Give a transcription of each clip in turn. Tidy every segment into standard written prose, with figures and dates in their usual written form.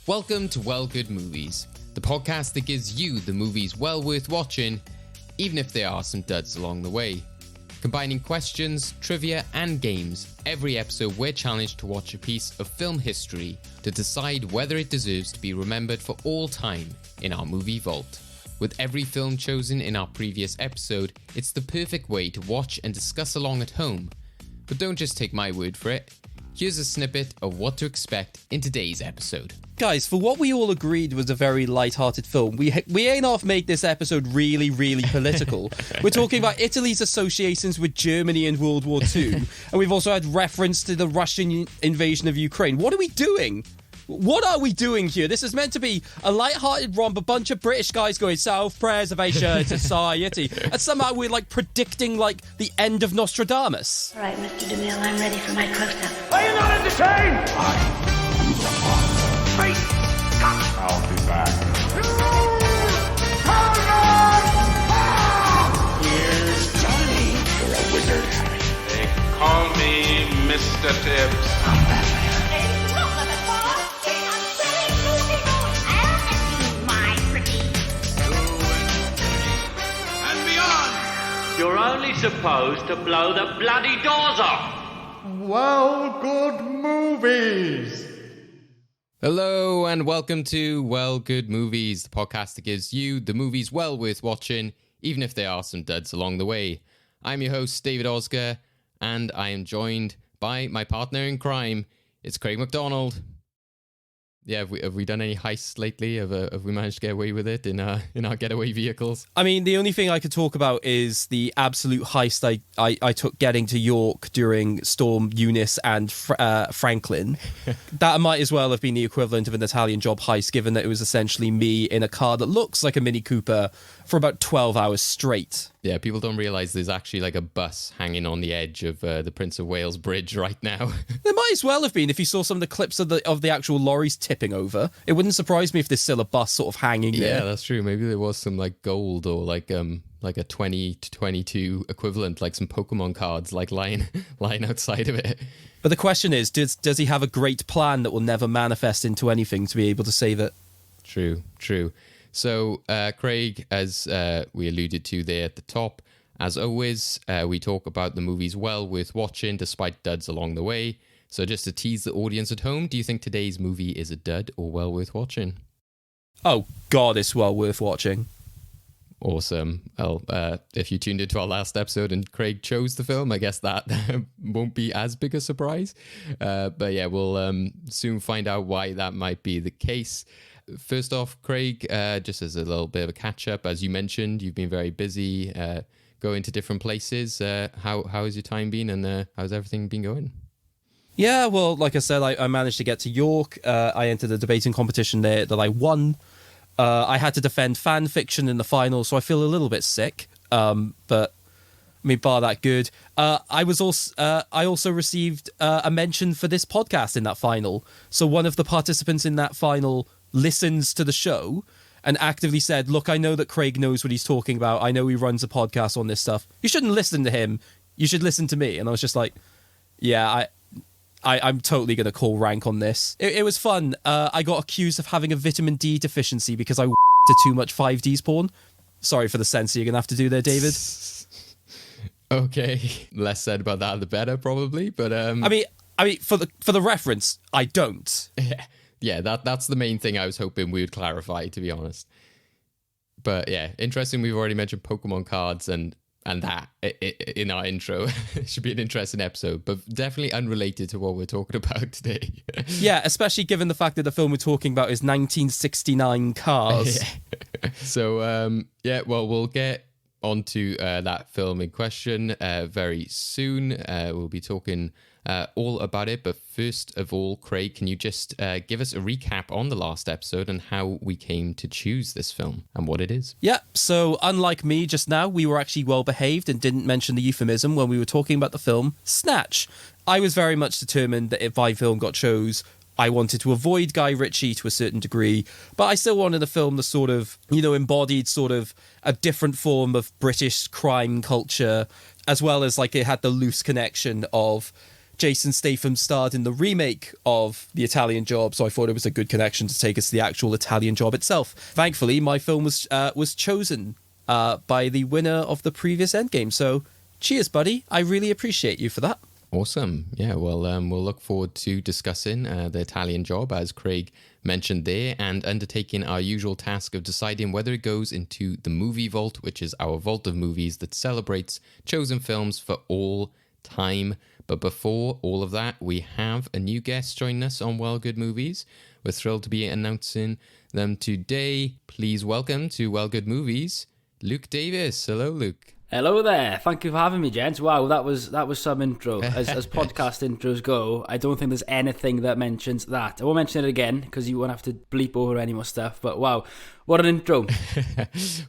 Welcome to Well Good Movies, the podcast that gives you the movies well worth watching, even if there are some duds along the way. Combining questions, trivia, and games, every episode we're challenged to watch a piece of film history to decide whether it deserves to be remembered for all time in our movie vault. With every film chosen in our previous episode, it's the perfect way to watch and discuss along at home. But don't just take my word for it. Here's a snippet of what to expect in today's episode. Guys, for what we all agreed was a very light-hearted film, we ain't off make this episode really, really political. We're talking about Italy's associations with Germany in World War II, and we've also had reference to the Russian invasion of Ukraine. What are we doing? What are we doing here? This is meant to be a light-hearted romp, a bunch of British guys going self-preservation society, and somehow we're predicting the end of Nostradamus. All right, Mr. DeMille, I'm ready for my close-up. Are you not entertained? I'll be back. Here's Johnny. You're a wizard, Harry. They call me Mr. Tibbs. I'm Batman. You're only supposed to blow the bloody doors off. Well, good movies. Hello and welcome to Well Good Movies, the podcast that gives you the movies well worth watching, even if there are some duds along the way. I'm your host, David Oscar, and I am joined by my partner in crime. It's Craig MacDonald. Yeah, have we done any heists lately? Have we managed to get away with it in our getaway vehicles? I mean, the only thing I could talk about is the absolute heist I took getting to York during Storm Eunice and Franklin. That might as well have been the equivalent of an Italian job heist, given that it was essentially me in a car that looks like a Mini Cooper for about 12 hours straight. Yeah, people don't realise there's actually a bus hanging on the edge of the Prince of Wales Bridge right now. There might as well have been if you saw some of the clips of the actual lorries tipping over. It wouldn't surprise me if there's still a bus sort of hanging there. Yeah, that's true. Maybe there was some gold or a 20 to 22 equivalent, some Pokemon cards lying outside of it. But the question is, does he have a great plan that will never manifest into anything to be able to save it? True. So, Craig, as we alluded to there at the top, as always, we talk about the movies well worth watching despite duds along the way. So just to tease the audience at home, do you think today's movie is a dud or well worth watching? Oh, God, it's well worth watching. Awesome. Well, if you tuned into our last episode and Craig chose the film, I guess that won't be as big a surprise. But yeah, we'll soon find out why that might be the case. First off, Craig, just as a little bit of a catch-up, as you mentioned, you've been very busy going to different places. How has your time been and how's everything been going? Yeah, well, like I said, I managed to get to York. I entered a debating competition there that I won. I had to defend fan fiction in the final, so I feel a little bit sick. But I mean, bar that good. I also received a mention for this podcast in that final. So one of the participants in that final listens to the show and actively said, "Look, I know that Craig knows what he's talking about. I know he runs a podcast on this stuff. You shouldn't listen to him. You should listen to me." And I was just like, "Yeah, I'm totally going to call rank on this." It was fun. I got accused of having a vitamin D deficiency because I to too much 5Ds porn. Sorry for the censor you're going to have to do there, David. Okay. Less said about that, the better, probably. But I mean, for the reference, I don't. Yeah, that's the main thing I was hoping we would clarify, to be honest. But yeah, interesting. We've already mentioned Pokemon cards and that in our intro. It should be an interesting episode, but definitely unrelated to what we're talking about today. Yeah, especially given the fact that the film we're talking about is 1969 Cars. Yeah. So, well, we'll get onto that film in question very soon. We'll be talking all about it, but first of all, Craig, can you just give us a recap on the last episode and how we came to choose this film and what it is? Yeah, so unlike me just now, we were actually well behaved and didn't mention the euphemism when we were talking about the film Snatch. I was very much determined that if my film got chose, I wanted to avoid Guy Ritchie to a certain degree, but I still wanted a film that sort of, embodied sort of a different form of British crime culture, as well as it had the loose connection of Jason Statham starred in the remake of The Italian Job, so I thought it was a good connection to take us to the actual Italian Job itself. Thankfully, my film was chosen by the winner of the previous Endgame, so cheers, buddy. I really appreciate you for that. Awesome. Yeah, well, we'll look forward to discussing The Italian Job, as Craig mentioned there, and undertaking our usual task of deciding whether it goes into the movie vault, which is our vault of movies that celebrates chosen films for all time. But before all of that, we have a new guest joining us on Well Good Movies. We're thrilled to be announcing them today. Please welcome to Well Good Movies, Luke Davies. Hello, Luke. Hello there. Thank you for having me, gents. Wow, that was some intro. As podcast intros go, I don't think there's anything that mentions that. I won't mention it again because you won't have to bleep over any more stuff. But wow, what an intro.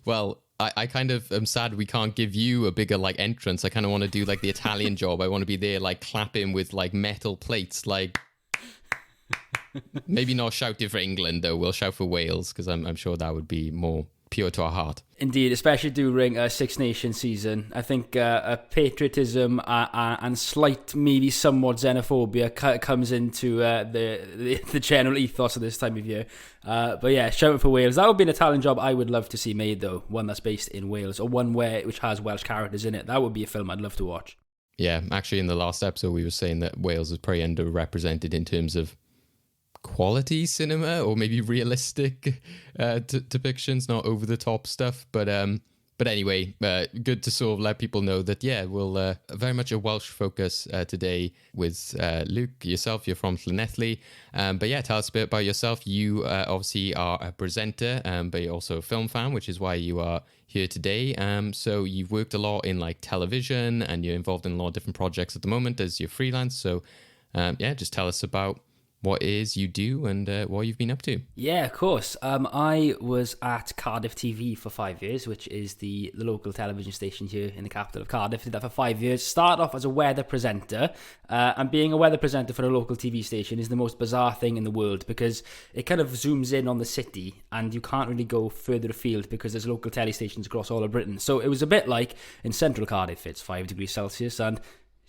Well, I kind of am sad we can't give you a bigger like entrance. I kind of want to do like the Italian Job. I want to be there like clapping with like metal plates, like maybe not shouting for England though. We'll shout for Wales because I'm sure that would be more pure to our heart. Indeed, especially during a Six Nations season. I think patriotism and slight, maybe somewhat xenophobia comes into the general ethos of this time of year. But yeah, shouting for Wales. That would be an Italian Job I would love to see made, though. One that's based in Wales, or one which has Welsh characters in it. That would be a film I'd love to watch. Yeah, actually in the last episode we were saying that Wales is probably underrepresented in terms of quality cinema, or maybe realistic depictions, not over the top stuff, but anyway, good to sort of let people know that we'll very much a Welsh focus today with Luke. Yourself, you're from Llanelli, but yeah, tell us a bit about yourself. You obviously are a presenter, but you're also a film fan, which is why you are here today. So you've worked a lot in like television, and you're involved in a lot of different projects at the moment as you're freelance. So just tell us about what it is you do and what you've been up to. Yeah, of course. I was at Cardiff TV for 5 years, which is the local television station here in the capital of Cardiff. Did that for 5 years. Started off as a weather presenter, and being a weather presenter for a local TV station is the most bizarre thing in the world because it kind of zooms in on the city and you can't really go further afield because there's local telly stations across all of Britain. So it was a bit like in central Cardiff, it's 5 degrees Celsius, and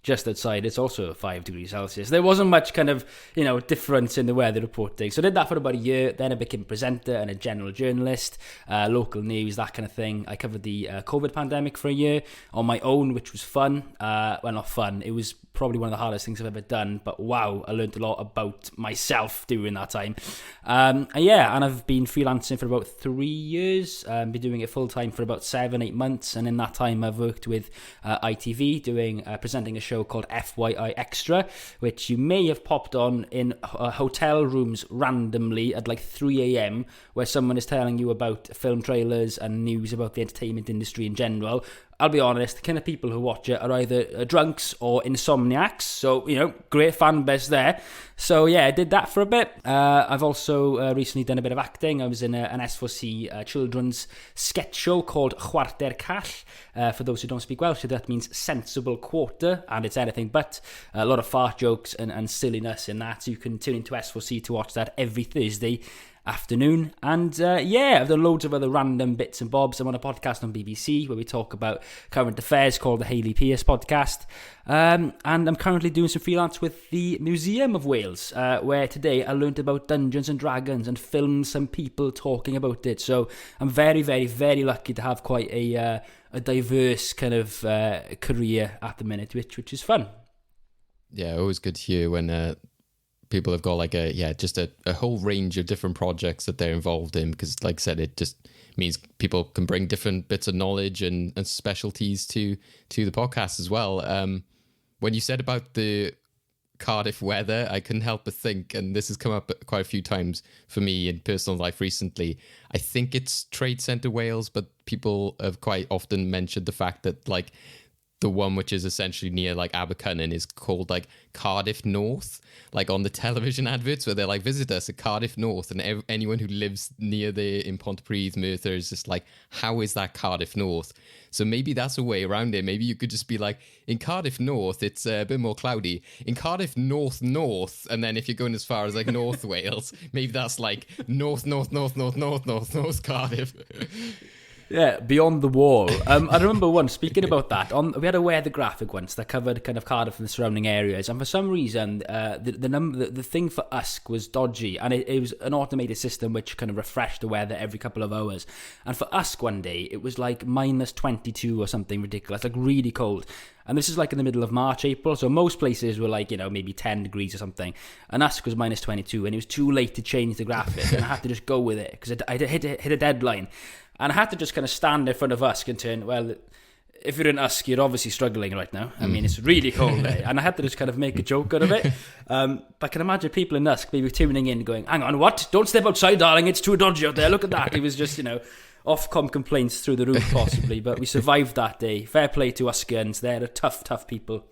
just outside, it's also 5 degrees Celsius. There wasn't much kind of, difference in the weather reporting. So I did that for about a year. Then I became a presenter and a general journalist, local news, that kind of thing. I covered the COVID pandemic for a year on my own, which was fun. Well, not fun. It was probably one of the hardest things I've ever done. But wow, I learned a lot about myself during that time. And I've been freelancing for about 3 years. Been doing it full time for about 7-8 months. And in that time, I've worked with ITV, presenting a show called FYI Extra, which you may have popped on in hotel rooms randomly at like 3 a.m, where someone is telling you about film trailers and news about the entertainment industry in general. I'll be honest, the kind of people who watch it are either drunks or insomniacs. So, great fan base there. So, yeah, I did that for a bit. I've also recently done a bit of acting. I was in an S4C children's sketch show called Chwarter Call. For those who don't speak Welsh, that means sensible quarter, and it's anything but. A lot of fart jokes and silliness in that. So you can tune into S4C to watch that every Thursday afternoon. And I've done loads of other random bits and bobs. I'm on a podcast on BBC where we talk about current affairs called the Hayley Pierce podcast, and I'm currently doing some freelance with the Museum of Wales, where today I learned about Dungeons and Dragons and filmed some people talking about it. So I'm very, very, very lucky to have quite a diverse kind of career at the minute, which is fun. Yeah, always good to hear when people have got like just a whole range of different projects that they're involved in, because like I said, it just means people can bring different bits of knowledge and specialties to the podcast as well. When you said about the Cardiff weather, I couldn't help but think, and this has come up quite a few times for me in personal life recently, I think it's Trade Centre Wales, but people have quite often mentioned the fact that like the one which is essentially near like Abercynon is called like Cardiff North, like on the television adverts where they're like, visit us at Cardiff North, and anyone who lives near there in Pontypridd, Merthyr is just like, how is that Cardiff North? So maybe that's a way around it. Maybe you could just be like, in Cardiff North it's a bit more cloudy, in Cardiff North, and then if you're going as far as like North Wales, maybe that's like North Cardiff. Yeah, Beyond the Wall. I remember once, speaking about that, we had a weather graphic once that covered kind of Cardiff and the surrounding areas, and for some reason, the thing for Usk was dodgy, and it was an automated system which kind of refreshed the weather every couple of hours. And for Usk one day, it was like minus 22 or something ridiculous, like really cold. And this is like in the middle of March, April, so most places were like, maybe 10 degrees or something. And Usk was minus 22, and it was too late to change the graphic, and I had to just go with it, because I hit a deadline. And I had to just kind of stand in front of Usk and turn, well, if you're in Usk, you're obviously struggling right now. I mean, it's really cold there. And I had to just kind of make a joke out of it. But I can imagine people in Usk maybe tuning in going, hang on, what? Don't step outside, darling. It's too dodgy out there. Look at that. It was just, Ofcom complaints through the roof, possibly. But we survived that day. Fair play to Uskians. They're a tough, tough people.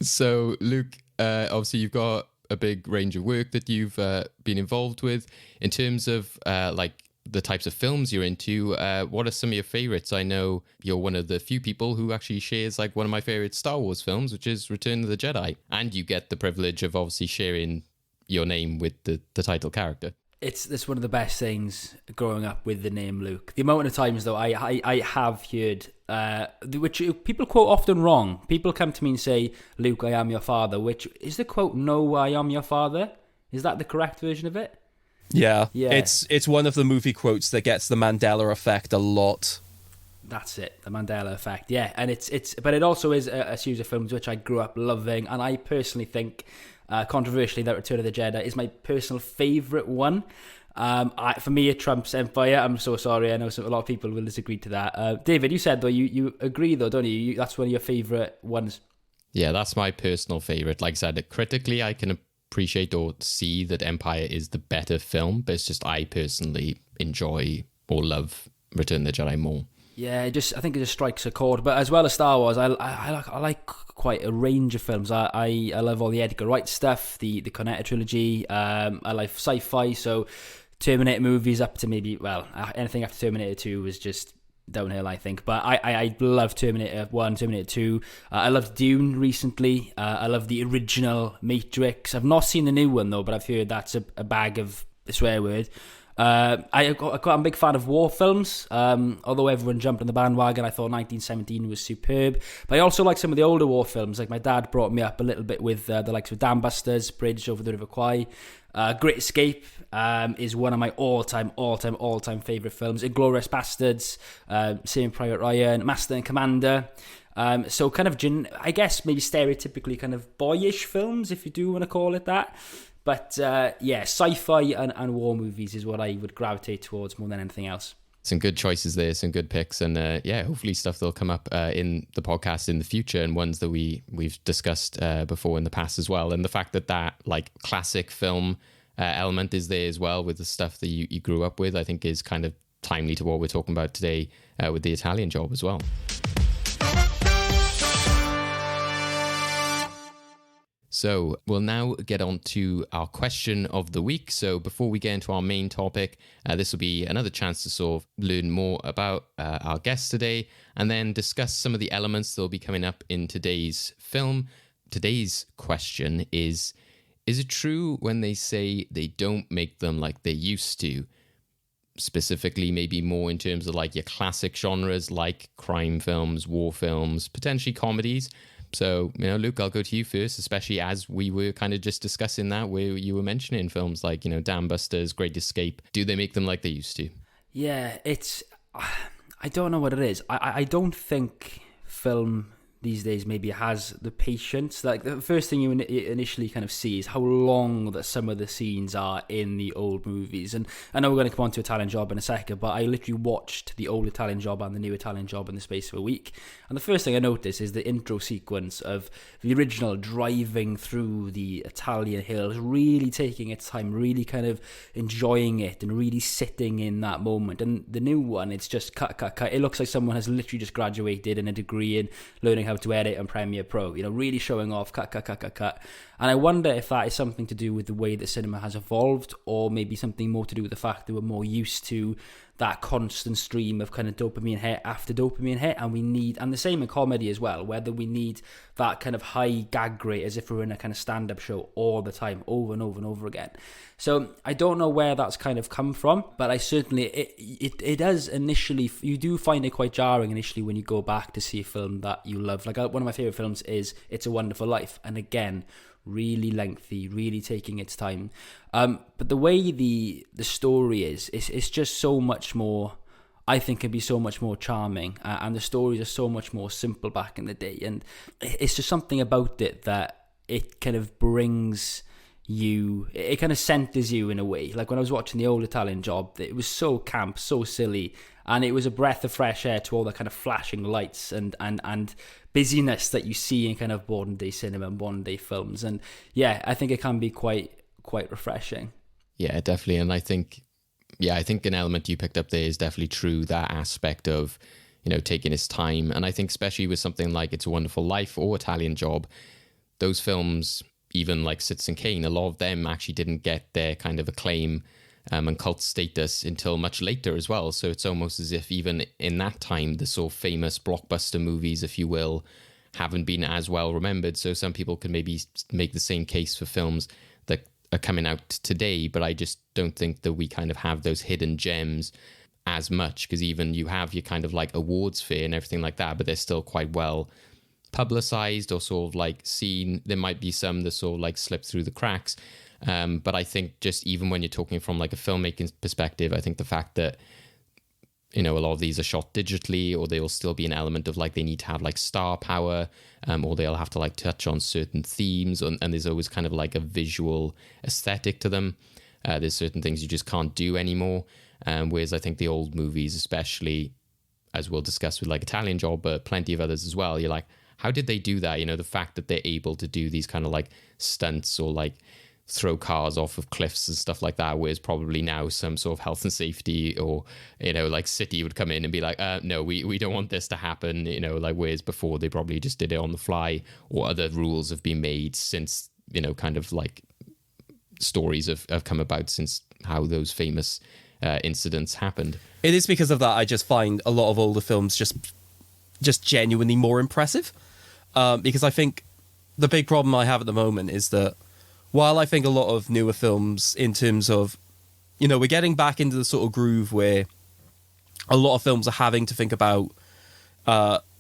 So, Luke, obviously you've got a big range of work that you've been involved with. In terms of, the types of films you're into, what are some of your favorites? I know you're one of the few people who actually shares like one of my favorite Star Wars films, which is Return of the Jedi, and you get the privilege of obviously sharing your name with the title character. It's one of the best things growing up with the name Luke. The amount of times though I have heard which people quote often wrong. People come to me and say, Luke, I am your father, which is the quote, no, I am your father. Is that the correct version of it? Yeah. It's one of the movie quotes that gets the Mandela effect a lot. That's it, the Mandela effect. Yeah, and but it also is a series of films which I grew up loving, and I personally think, controversially, that Return of the Jedi is my personal favourite one. For me, it trumps Empire. I'm so sorry. I know a lot of people will disagree to that. David, you said though you agree though, don't you? That's one of your favourite ones. Yeah, that's my personal favourite. Like I said, critically, I can appreciate or see that Empire is the better film, but it's just I personally enjoy or love Return of the Jedi more. Yeah, I think it just strikes a chord. But as well as Star Wars, I like quite a range of films. I love all the Edgar Wright stuff, the Cornetto trilogy. I like sci-fi, so Terminator movies up to maybe, anything after Terminator 2 was just downhill, I think. But I love Terminator 1, Terminator 2. I loved Dune recently. I love the original Matrix. I've not seen the new one, though, but I've heard that's a bag of the swear word. I'm a big fan of war films. Although everyone jumped on the bandwagon, I thought 1917 was superb. But I also like some of the older war films. Like my dad brought me up a little bit with the likes of Dam Busters, Bridge over the River Kwai. Great Escape is one of my all-time favourite films. Inglourious Bastards, Saving Private Ryan, Master and Commander. So kind of, I guess maybe stereotypically kind of boyish films, if you do want to call it that. But sci-fi and war movies is what I would gravitate towards more than anything else. Some good choices there, some good picks, and hopefully stuff that'll come up in the podcast in the future, and ones that we've discussed before in the past as well. And the fact that like classic film element is there as well with the stuff that you grew up with, I think is kind of timely to what we're talking about today with the Italian Job as well. So we'll now get on to our question of the week. So before we get into our main topic, this will be another chance to sort of learn more about our guest today and then discuss some of the elements that will be coming up in today's film. Today's question is it true when they say they don't make them like they used to? Specifically, maybe more in terms of like your classic genres like crime films, war films, potentially comedies. So, Luke, I'll go to you first, especially as we were kind of just discussing that, where you were mentioning films like, Dam Busters, Great Escape. Do they make them like they used to? Yeah, I don't know what it is. I don't think film these days maybe has the patience. Like the first thing you initially kind of see is how long that some of the scenes are in the old movies. And I know we're going to come on to Italian Job in a second, but I literally watched the old Italian Job and the new Italian Job in the space of a week. And the first thing I noticed is the intro sequence of the original driving through the Italian hills, really taking its time, really kind of enjoying it and really sitting in that moment. And the new one, it's just cut. It looks like someone has literally just graduated in a degree in learning how to edit on Premiere Pro, really showing off cut. And I wonder if that is something to do with the way that cinema has evolved, or maybe something more to do with the fact that we're more used to that constant stream of kind of dopamine hit after dopamine hit, and the same in comedy as well, whether we need that kind of high gag rate as if we're in a kind of stand-up show all the time, over and over and over again. So I don't know where that's kind of come from, but I certainly, it does initially, you do find it quite jarring initially when you go back to see a film that you love. Like one of my favourite films is It's a Wonderful Life, and again, really lengthy, really taking its time. But the way the story is, it's just so much more, I think, can be so much more charming. And the stories are so much more simple back in the day. And it's just something about it that it kind of brings you, it kind of centers you in a way. Like when I was watching The Old Italian Job, it was so camp, so silly. And it was a breath of fresh air to all the kind of flashing lights and busyness that you see in kind of modern day cinema and modern day films. And yeah, I think it can be quite refreshing. Yeah, definitely. And I think an element you picked up there is definitely true, that aspect of, taking his time. And I think especially with something like It's a Wonderful Life or Italian Job, those films, even like Citizen Kane, a lot of them actually didn't get their kind of acclaim and cult status until much later as well. So it's almost as if even in that time, the sort of famous blockbuster movies, if you will, haven't been as well remembered. So some people can maybe make the same case for films that are coming out today, but I just don't think that we kind of have those hidden gems as much, because even you have your kind of like awards fair and everything like that, but they're still quite well publicized or sort of like seen. There might be some that sort of like slip through the cracks. But I think just even when you're talking from like a filmmaking perspective, I think the fact that, a lot of these are shot digitally, or they'll still be an element of like they need to have like star power, or they'll have to like touch on certain themes, and there's always kind of like a visual aesthetic to them. There's certain things you just can't do anymore. Whereas I think the old movies, especially as we'll discuss with like Italian Job, but plenty of others as well, you're like, how did they do that? The fact that they're able to do these kind of like stunts or like throw cars off of cliffs and stuff like that, whereas probably now some sort of health and safety or like city would come in and be like, no, we don't want this to happen, like whereas before they probably just did it on the fly, or other rules have been made since kind of like stories have come about since how those famous incidents happened. It is because of that I just find a lot of older films just genuinely more impressive, because I think the big problem I have at the moment is that while I think a lot of newer films, in terms of, we're getting back into the sort of groove where a lot of films are having to think about,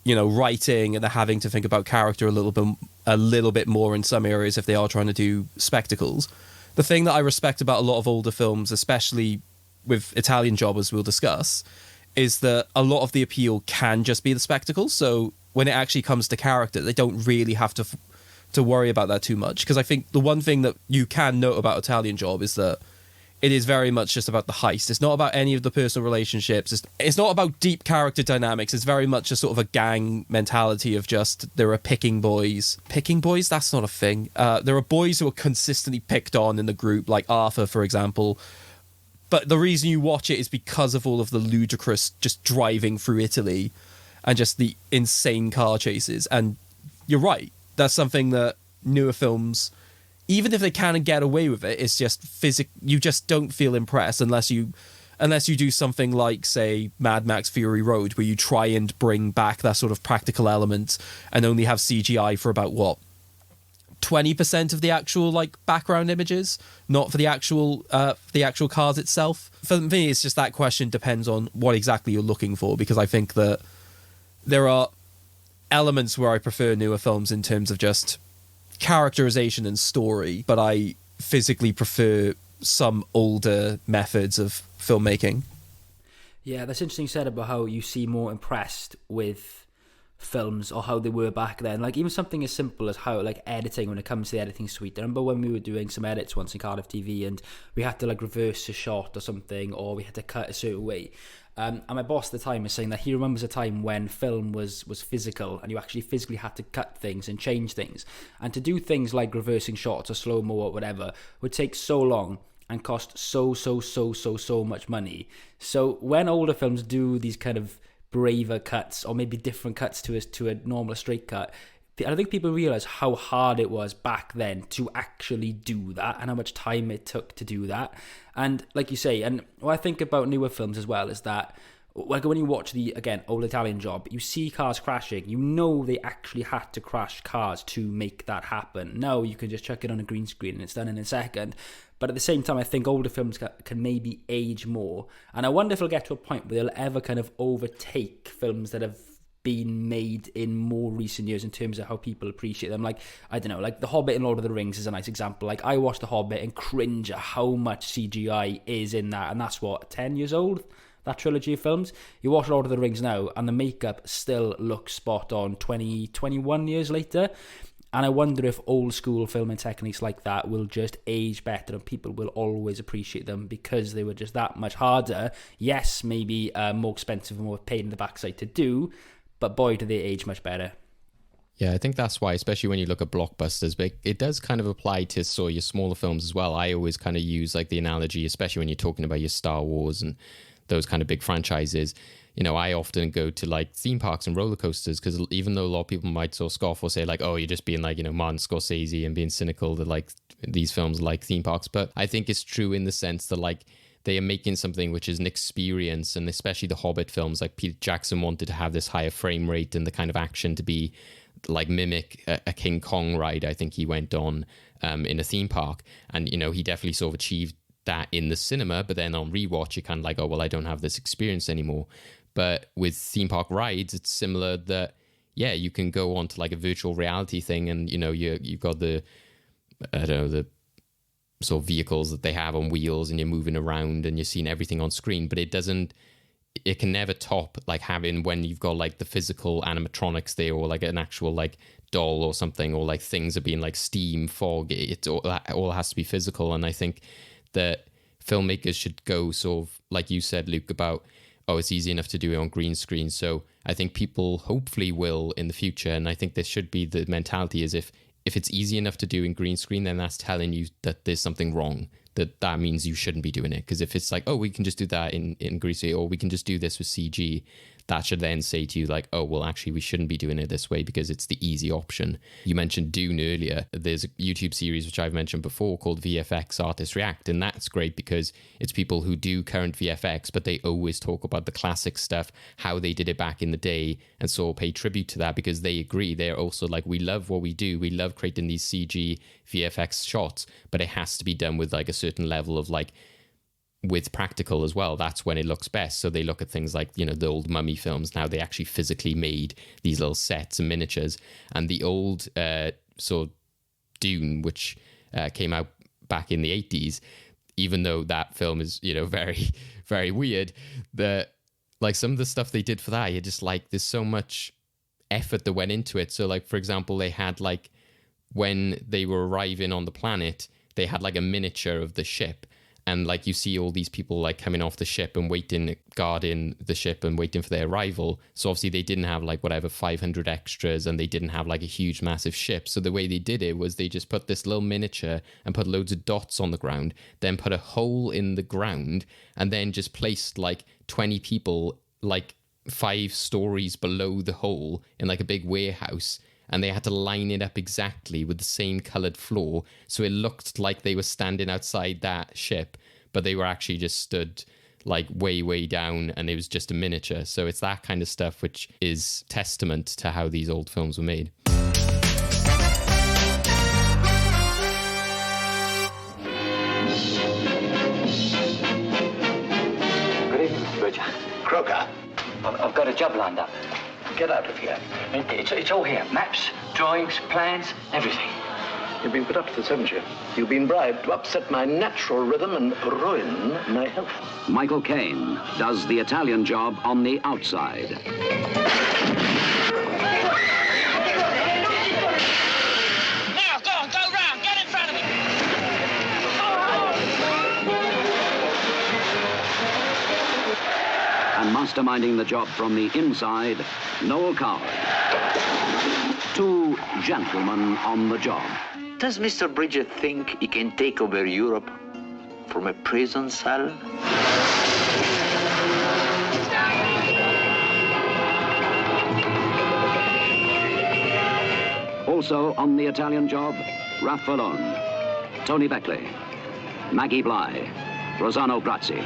writing, and they're having to think about character a little bit more in some areas if they are trying to do spectacles. The thing that I respect about a lot of older films, especially with Italian Job, as we'll discuss, is that a lot of the appeal can just be the spectacle. So when it actually comes to character, they don't really have to worry about that too much, because I think the one thing that you can note about Italian Job is that it is very much just about the heist. It's not about any of the personal relationships. It's not about deep character dynamics. It's very much a sort of a gang mentality of just, there are picking boys. Picking boys? That's not a thing. There are boys who are consistently picked on in the group, like Arthur, for example. But the reason you watch it is because of all of the ludicrous just driving through Italy and just the insane car chases. And you're right. That's something that newer films, even if they can get away with it, it's just you just don't feel impressed unless you do something like, say, Mad Max Fury Road, where you try and bring back that sort of practical element and only have CGI for about 20% of the actual like background images, not for the actual cars itself. For me, it's just that question depends on what exactly you're looking for, because I think that there are elements where I prefer newer films in terms of just characterization and story, but I physically prefer some older methods of filmmaking. Yeah, that's interesting you said about how you seem more impressed with films or how they were back then. Like even something as simple as how like editing, when it comes to the editing suite. I remember when we were doing some edits once in Cardiff TV and we had to like reverse a shot or something, or we had to cut a certain way. And my boss at the time is saying that he remembers a time when film was physical and you actually physically had to cut things and change things. And to do things like reversing shots or slow-mo or whatever would take so long and cost so much money. So when older films do these kind of braver cuts, or maybe different cuts to a normal straight cut, I don't think people realise how hard it was back then to actually do that and how much time it took to do that. And like you say, and what I think about newer films as well is that, like when you watch the, again, Old Italian Job, you see cars crashing. You know they actually had to crash cars to make that happen. Now you can just chuck it on a green screen and it's done in a second. But at the same time, I think older films can maybe age more. And I wonder if it'll get to a point where they'll ever kind of overtake films that have been made in more recent years in terms of how people appreciate them. Like, I don't know, like The Hobbit and Lord of the Rings is a nice example. Like, I watched The Hobbit and cringe at how much CGI is in that. And that's, what, 10 years old? That trilogy of films. You watch Lord of the Rings now and the makeup still looks spot on 21 years later. And I wonder if old school filming techniques like that will just age better and people will always appreciate them because they were just that much harder. Yes, maybe more expensive and more pain in the backside to do, but boy, do they age much better. Yeah, I think that's why, especially when you look at blockbusters, but it does kind of apply to your smaller films as well. I always kind of use like the analogy, especially when you're talking about your Star Wars and those kind of big franchises. You know, I often go to like theme parks and roller coasters because even though a lot of people might sort of scoff or say like, oh, you're just being like, you know, Martin Scorsese and being cynical that like these films like theme parks. But I think it's true in the sense that like they are making something which is an experience, and especially the Hobbit films, like Peter Jackson wanted to have this higher frame rate and the kind of action to be like mimic a King Kong ride. I think he went on in a theme park, and you know, he definitely sort of achieved that in the cinema, but then on rewatch you're kind of like, oh well, I don't have this experience anymore. But with theme park rides, it's similar that, yeah, you can go on to like a virtual reality thing and, you know, you've got the, I don't know, the sort of vehicles that they have on wheels and you're moving around and you're seeing everything on screen, but it can never top like having when you've got like the physical animatronics there or like an actual like doll or something, or like things are being like steam, fog, it all has to be physical. And I think that filmmakers should go sort of, like you said, Luke, about, oh, it's easy enough to do it on green screen. So I think people hopefully will in the future, and I think there should be the mentality is if it's easy enough to do in green screen, then that's telling you that there's something wrong, that means you shouldn't be doing it. Because if it's like, oh, we can just do that in green screen, or we can just do this with CG, that should then say to you like, oh, well, actually, we shouldn't be doing it this way because it's the easy option. You mentioned Dune earlier. There's a YouTube series, which I've mentioned before, called VFX Artists React. And that's great because it's people who do current VFX, but they always talk about the classic stuff, how they did it back in the day, and sort of pay tribute to that because they agree. They're also like, we love what we do. We love creating these CG VFX shots, but it has to be done with like a certain level of like, with practical as well. That's when it looks best. So they look at things like, you know, the old Mummy films. Now they actually physically made these little sets and miniatures. And the old sort of Dune, which came out back in the 80s, even though that film is, you know, very, very weird, like some of the stuff they did for that, you're just like, there's so much effort that went into it. So like, for example, they had like, when they were arriving on the planet, they had like a miniature of the ship. And like you see all these people like coming off the ship and guarding the ship and waiting for their arrival. So obviously they didn't have like whatever 500 extras, and they didn't have like a huge massive ship. So the way they did it was they just put this little miniature and put loads of dots on the ground, then put a hole in the ground, and then just placed like 20 people like 5 stories below the hole in like a big warehouse. And they had to line it up exactly with the same coloured floor. So it looked like they were standing outside that ship, but they were actually just stood like way, way down, and it was just a miniature. So it's that kind of stuff which is testament to how these old films were made. Good evening, Mr. Bridger. Croker, I've got a job lined up. get out of here. It's all here. Maps, drawings, plans, everything. You've been put up to this, haven't you? You've been bribed to upset my natural rhythm and ruin my health. Michael Caine does the Italian Job on the outside. Now, go round, get in front of me. And masterminding the job from the inside, Noel Coward. 2 gentlemen on the job. Does Mr. Bridger think he can take over Europe from a prison cell? Also on The Italian Job, Ralph Vallone, Tony Beckley, Maggie Bly, Rossano Brazzi.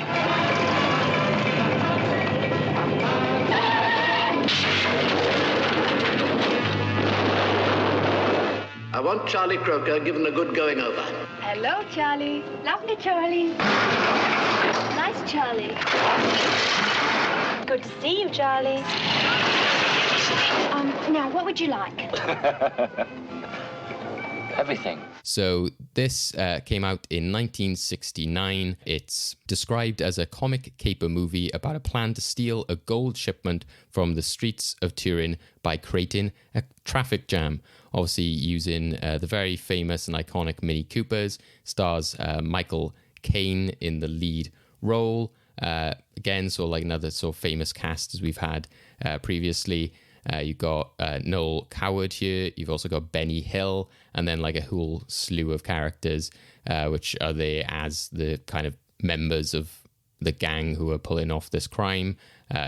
I want Charlie Croker given a good going over. Hello, Charlie. Lovely, Charlie. Nice, Charlie. Good to see you, Charlie. Now, what would you like? Everything. So this came out in 1969. It's described as a comic caper movie about a plan to steal a gold shipment from the streets of Turin by creating a traffic jam. Obviously using the very famous and iconic Mini Coopers. Stars Michael Caine in the lead role. Again, so like another sort of famous cast as we've had previously. You've got Noel Coward here. You've also got Benny Hill, and then like a whole slew of characters, which are there as the kind of members of the gang who are pulling off this crime.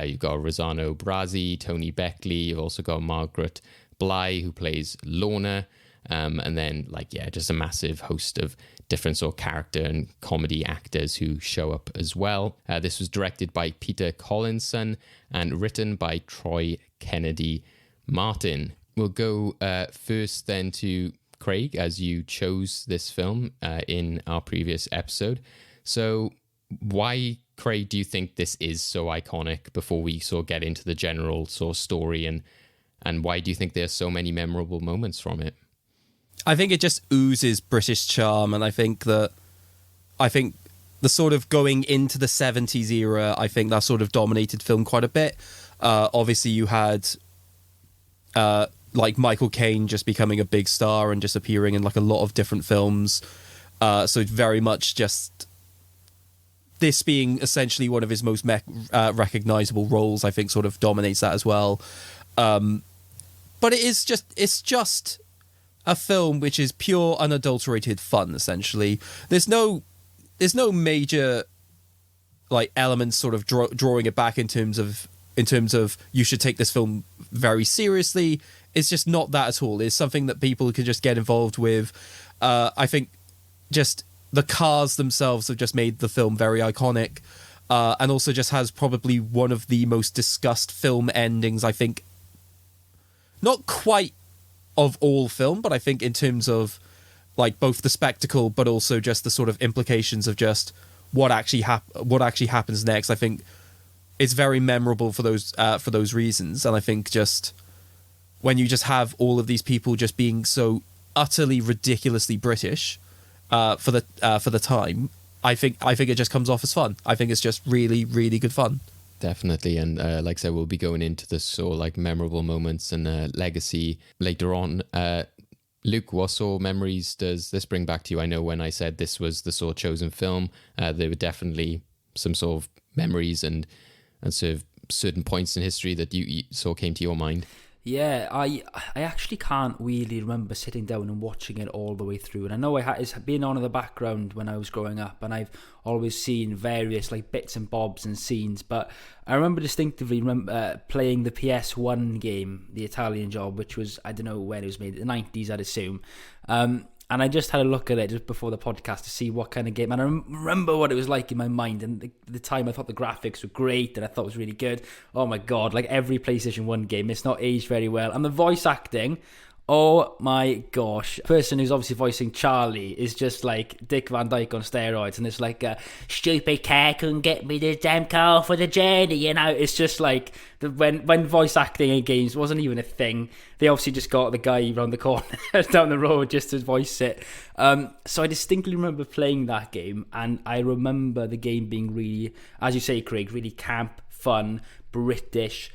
You've got Rossano Brazzi, Tony Beckley. You've also got Margaret Bly, who plays Lorna. And then, like, yeah, just a massive host of different sort of character and comedy actors who show up as well. This was directed by Peter Collinson and written by Troy Kennedy Martin. We'll go first then to Craig, as you chose this film in our previous episode. So why, Craig, do you think this is so iconic before we sort of get into the general sort of story, and why do you think there's so many memorable moments from it? I think it just oozes British charm, and I think the sort of going into the 70s era, I think that sort of dominated film quite a bit. Obviously, you had like Michael Caine just becoming a big star and just appearing in like a lot of different films. So very much just this being essentially one of his most recognizable roles, I think, sort of dominates that as well. But it's just a film which is pure, unadulterated fun. Essentially, there's no major like elements sort of drawing it back in terms of you should take this film very seriously. It's just not that at all. It's something that people could just get involved with. I think just the cars themselves have just made the film very iconic, and also just has probably one of the most discussed film endings, I think. Not quite of all film, but I think in terms of like both the spectacle, but also just the sort of implications of just what actually happens next. I think it's very memorable for those reasons, and I think just when you just have all of these people just being so utterly ridiculously British for the time, I think it just comes off as fun. I think it's just really, really good fun. Definitely, and like I said, we'll be going into the sort of like memorable moments and legacy later on. Luke, what sort of memories does this bring back to you? I know when I said this was the sort of chosen film, there were definitely some sort of memories and sort of certain points in history that you sort of came to your mind. Yeah, I actually can't really remember sitting down and watching it all the way through. And I know it's been on in the background when I was growing up, and I've always seen various like bits and bobs and scenes. But I remember distinctively playing the PS1 game, The Italian Job, which was, I don't know when it was made, the 90s, I'd assume. And I just had a look at it just before the podcast to see what kind of game. And I remember what it was like in my mind. And the time I thought the graphics were great and I thought it was really good. Oh my God, like every PlayStation 1 game, it's not aged very well. And the voice acting, oh my gosh. The person who's obviously voicing Charlie is just like Dick Van Dyke on steroids. And it's like, stupid car couldn't get me the damn car for the journey, you know? It's just like, when voice acting in games wasn't even a thing, they obviously just got the guy around the corner down the road just to voice it. So I distinctly remember playing that game, and I remember the game being really, as you say, Craig, really camp, fun, British,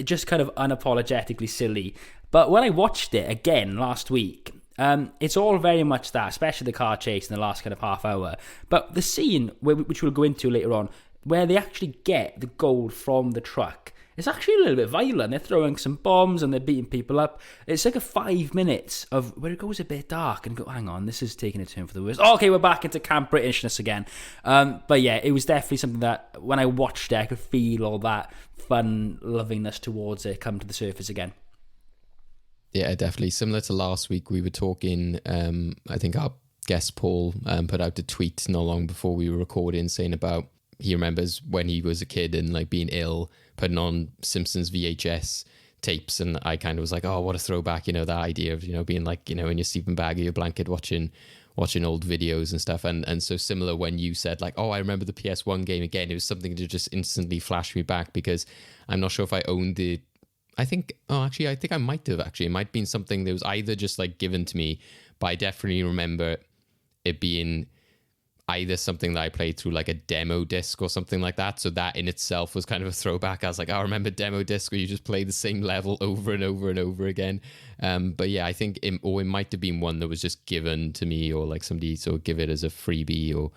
just kind of unapologetically silly. But when I watched it again last week, it's all very much that, especially the car chase in the last kind of half hour. But the scene, which we'll go into later on, where they actually get the gold from the truck, it's actually a little bit violent. They're throwing some bombs and they're beating people up. It's like a 5 minutes of where it goes a bit dark and go, hang on, this is taking a turn for the worse. Oh, okay, we're back into camp Britishness again. But yeah, it was definitely something that when I watched it, I could feel all that fun lovingness towards it come to the surface again. Yeah, definitely. Similar to last week, we were talking, I think our guest Paul put out a tweet not long before we were recording saying about he remembers when he was a kid and like being ill, putting on Simpsons VHS tapes, and I kind of was like, oh, what a throwback, that idea of, being like, in your sleeping bag or your blanket watching old videos and stuff. And so similar when you said like, oh, I remember the PS1 game again, it was something to just instantly flash me back, because I'm not sure if I owned it. I think I might have actually. It might have been something that was either just like given to me, but I definitely remember it being either something that I played through like a demo disc or something like that. So that in itself was kind of a throwback. I was like, I remember demo disc where you just play the same level over and over and over again. But yeah, I think it might have been one that was just given to me, or like somebody sort of give it as a freebie, or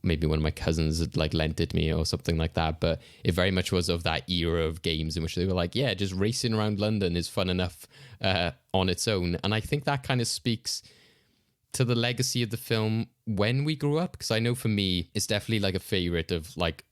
maybe one of my cousins had like lent it to me or something like that. But it very much was of that era of games in which they were like, yeah, just racing around London is fun enough on its own. And I think that kind of speaks to the legacy of the film when we grew up, because I know for me it's definitely like a favorite of like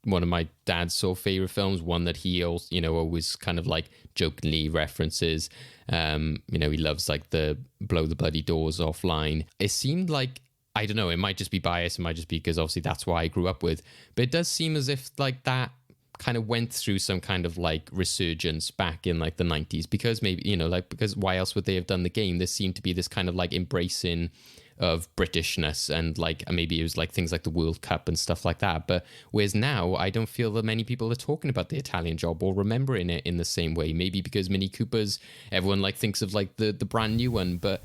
one of my dad's sort of favorite films, one that he also always kind of like jokingly references. He loves like the blow the bloody doors off line. It seemed like, I don't know, it might just be bias, it might just be because obviously that's what I grew up with, but it does seem as if like that kind of went through some kind of like resurgence back in like the 90s, because maybe because why else would they have done the game? There seemed to be this kind of like embracing of Britishness, and like maybe it was like things like the World Cup and stuff like that. But whereas now I don't feel that many people are talking about the Italian Job or remembering it in the same way, maybe because Mini Coopers, everyone like thinks of like the brand new one, but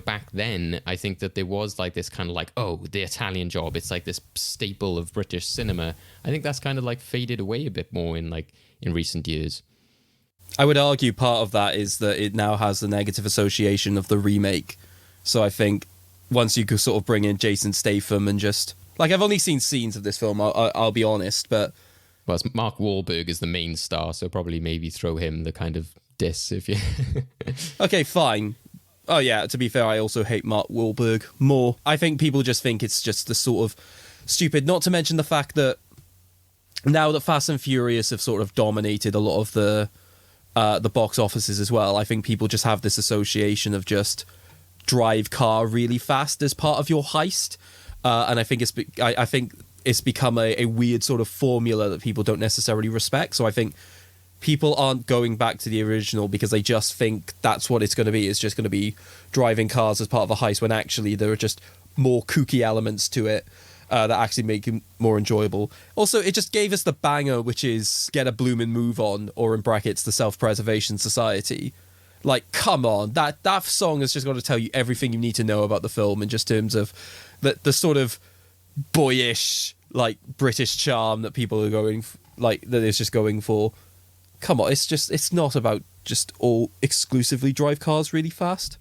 back then, I think that there was like this kind of like, oh, the Italian Job, it's like this staple of British cinema. I think that's kind of like faded away a bit more in recent years. I would argue part of that is that it now has the negative association of the remake. So I think once you could sort of bring in Jason Statham and just like, I've only seen scenes of this film, I'll be honest, but well, Mark Wahlberg is the main star, so probably maybe throw him the kind of diss if you okay, fine. Oh yeah, to be fair, I also hate Mark Wahlberg more. I think people just think it's just the sort of stupid, not to mention the fact that now that Fast and Furious have sort of dominated a lot of the box offices as well, I think people just have this association of just drive car really fast as part of your heist. And I think it's become a weird sort of formula that people don't necessarily respect. So I think people aren't going back to the original because they just think that's what it's going to be. It's just going to be driving cars as part of a heist, when actually there are just more kooky elements to it that actually make it more enjoyable. Also, it just gave us the banger, which is Get a Bloomin' Move On, or in brackets, the Self-Preservation Society. Like, come on, that song has just got to tell you everything you need to know about the film in just terms of the sort of boyish, like, British charm that people are going, like, that is just going for. Come on, it's not about just all exclusively drive cars really fast.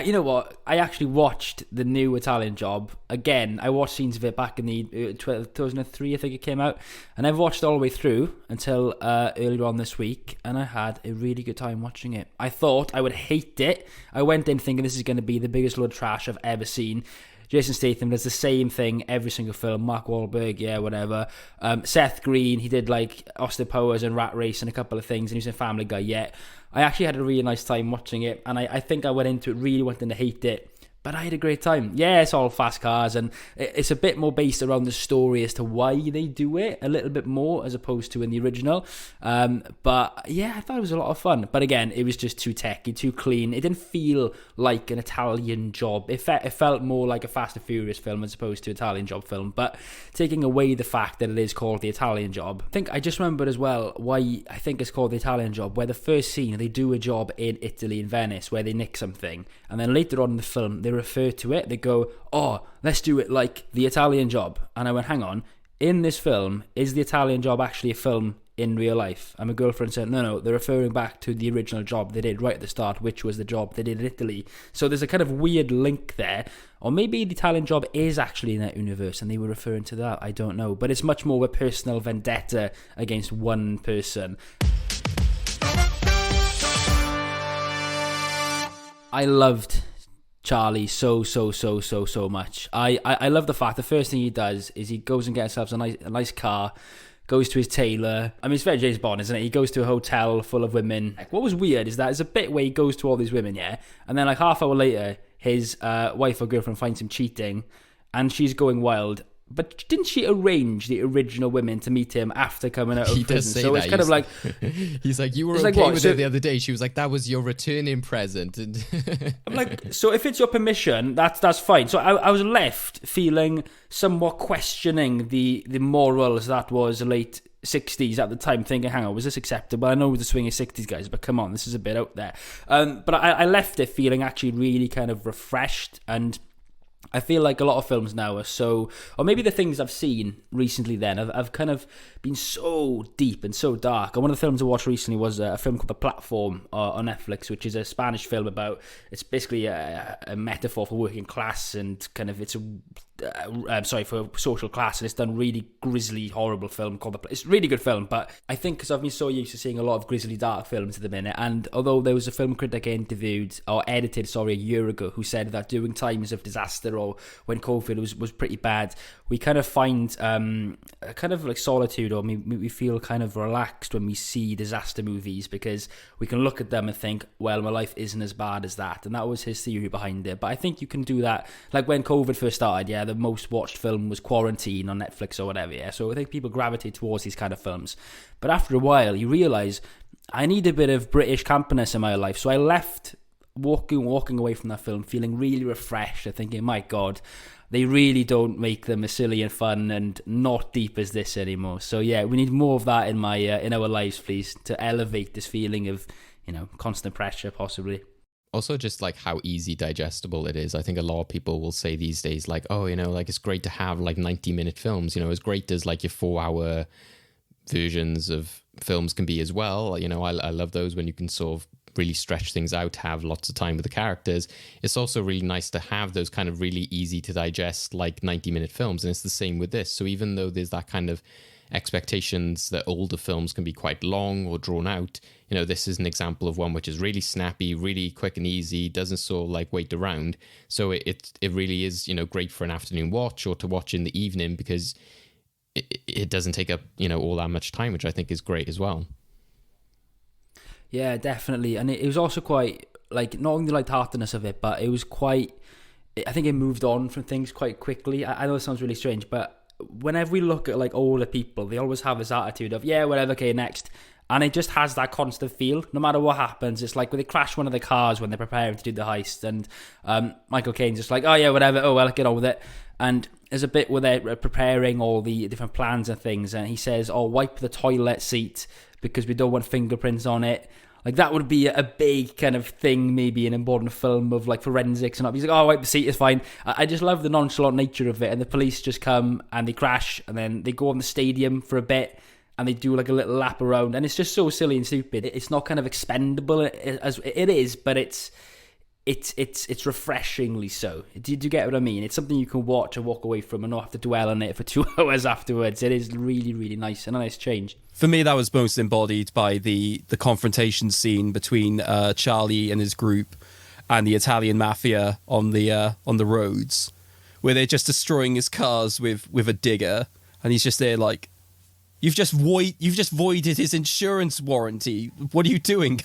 You know what? I actually watched the new Italian Job again. I watched scenes of it back in the 2003, I think it came out, and I've watched it all the way through until earlier on this week, and I had a really good time watching it. I thought I would hate it. I went in thinking this is going to be the biggest load of trash I've ever seen. Jason Statham does the same thing every single film. Mark Wahlberg, yeah, whatever. Seth Green, he did like Austin Powers and Rat Race and a couple of things, and he was in Family Guy, yeah. I actually had a really nice time watching it, and I think I went into it really wanting to hate it, but I had a great time. Yeah, it's all fast cars, and it's a bit more based around the story as to why they do it, a little bit more, as opposed to in the original. But yeah, I thought it was a lot of fun. But again, it was just too techy, too clean. It didn't feel like an Italian Job. It felt more like a Fast and Furious film as opposed to Italian Job film. But taking away the fact that it is called the Italian Job, I just remembered as well why I think it's called the Italian Job, where the first scene, they do a job in Italy, in Venice, where they nick something. And then later on in the film, they refer to it, they go, oh, let's do it like the Italian Job. And I went, hang on, in this film, is the Italian Job actually a film in real life? And my girlfriend said, no, they're referring back to the original job they did right at the start, which was the job they did in Italy. So there's a kind of weird link there. Or maybe the Italian Job is actually in that universe and they were referring to that, I don't know. But it's much more of a personal vendetta against one person. I loved Charlie so much. I love the fact the first thing he does is he goes and gets himself a nice car, goes to his tailor. I mean, it's very James Bond, isn't it? He goes to a hotel full of women. Like, what was weird is that there's a bit where he goes to all these women, yeah, and then like half hour later, his wife or girlfriend finds him cheating, and she's going wild. But didn't she arrange the original women to meet him after coming out of prison? Does say so that. it's kind of like... He's like, you were okay like, what? with So, it the other day. She was like, that was your returning present. I'm like, so if it's your permission, that's fine. So I was left feeling somewhat questioning the morals that was late 60s at the time, thinking, hang on, was this acceptable? I know the swinging 60s guys, but come on, this is a bit out there. But I left it feeling actually really kind of refreshed, and I feel like a lot of films now are so, or maybe the things I've seen recently then have kind of been so deep and so dark. And one of the films I watched recently was a film called The Platform on Netflix, which is a Spanish film about, it's basically a metaphor for working class, and kind of it's for social class, and it's done really grisly, horrible film called It's a really good film, but I think because I've been so used to seeing a lot of grisly, dark films at the minute, and although there was a film critic edited a year ago who said that during times of disaster or when COVID was pretty bad, we kind of find a kind of like solitude, or we feel kind of relaxed when we see disaster movies, because we can look at them and think, well, my life isn't as bad as that. And that was his theory behind it. But I think you can do that, like when COVID first started, yeah, the most watched film was Quarantine on Netflix or whatever, yeah. So I think people gravitate towards these kind of films. But after a while, you realise, I need a bit of British campiness in my life. So I left walking away from that film feeling really refreshed. I'm thinking, my God, they really don't make them as silly and fun and not deep as this anymore. So yeah, we need more of that in our lives, please, to elevate this feeling of, constant pressure, possibly. Also, just like how easy digestible it is. I think a lot of people will say these days, like, oh, like it's great to have like 90-minute films, as great as like your 4-hour versions of films can be as well. I love those when you can sort of really stretch things out, have lots of time with the characters. It's also really nice to have those kind of really easy to digest like 90-minute films, and it's the same with this. So even though there's that kind of expectations that older films can be quite long or drawn out, this is an example of one which is really snappy, really quick and easy, doesn't sort of like wait around. So it really is great for an afternoon watch or to watch in the evening, because it doesn't take up all that much time, which I think is great as well. Yeah, definitely. And it was also quite, like, not only like the heartiness of it, but it was quite, I think it moved on from things quite quickly. I know it sounds really strange, but whenever we look at like older people, they always have this attitude of, yeah, whatever, okay, next. And it just has that constant feel, no matter what happens. It's like when they crash one of the cars when they're preparing to do the heist, and Michael Caine's just like, oh yeah, whatever, oh well, get on with it. And there's a bit where they're preparing all the different plans and things, and he says, oh, wipe the toilet seat because we don't want fingerprints on it. Like, that would be a big kind of thing, maybe in a modern film of like forensics and all. He's like, oh, wipe the seat, it's fine. I just love the nonchalant nature of it. And the police just come and they crash, and then they go on the stadium for a bit and they do like a little lap around. And it's just so silly and stupid. It's not kind of expendable as it is, but it's refreshingly so. Do you get what I mean? It's something you can watch and walk away from and not have to dwell on it for 2 hours afterwards. It is really, really nice and a nice change. For me, that was most embodied by the confrontation scene between Charlie and his group and the Italian mafia on the roads, where they're just destroying his cars with a digger, and he's just there like, you've just voided his insurance warranty. What are you doing?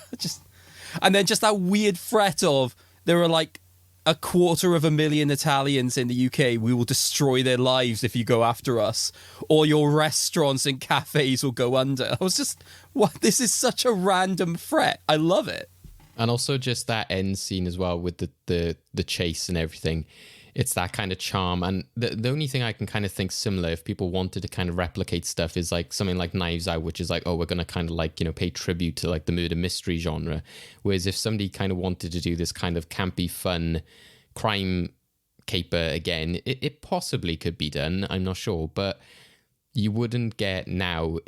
And then just that weird threat of, there are like 250,000 Italians in the UK. We will destroy their lives if you go after us. Or your restaurants and cafes will go under. I was just, what? This is such a random threat. I love it. And also just that end scene as well with the chase and everything. It's that kind of charm. And the only thing I can kind of think similar, if people wanted to kind of replicate stuff, is like something like Knives Out, which is like, oh, we're going to kind of like, pay tribute to like the murder mystery genre. Whereas if somebody kind of wanted to do this kind of campy, fun crime caper again, it possibly could be done. I'm not sure. But you wouldn't get now,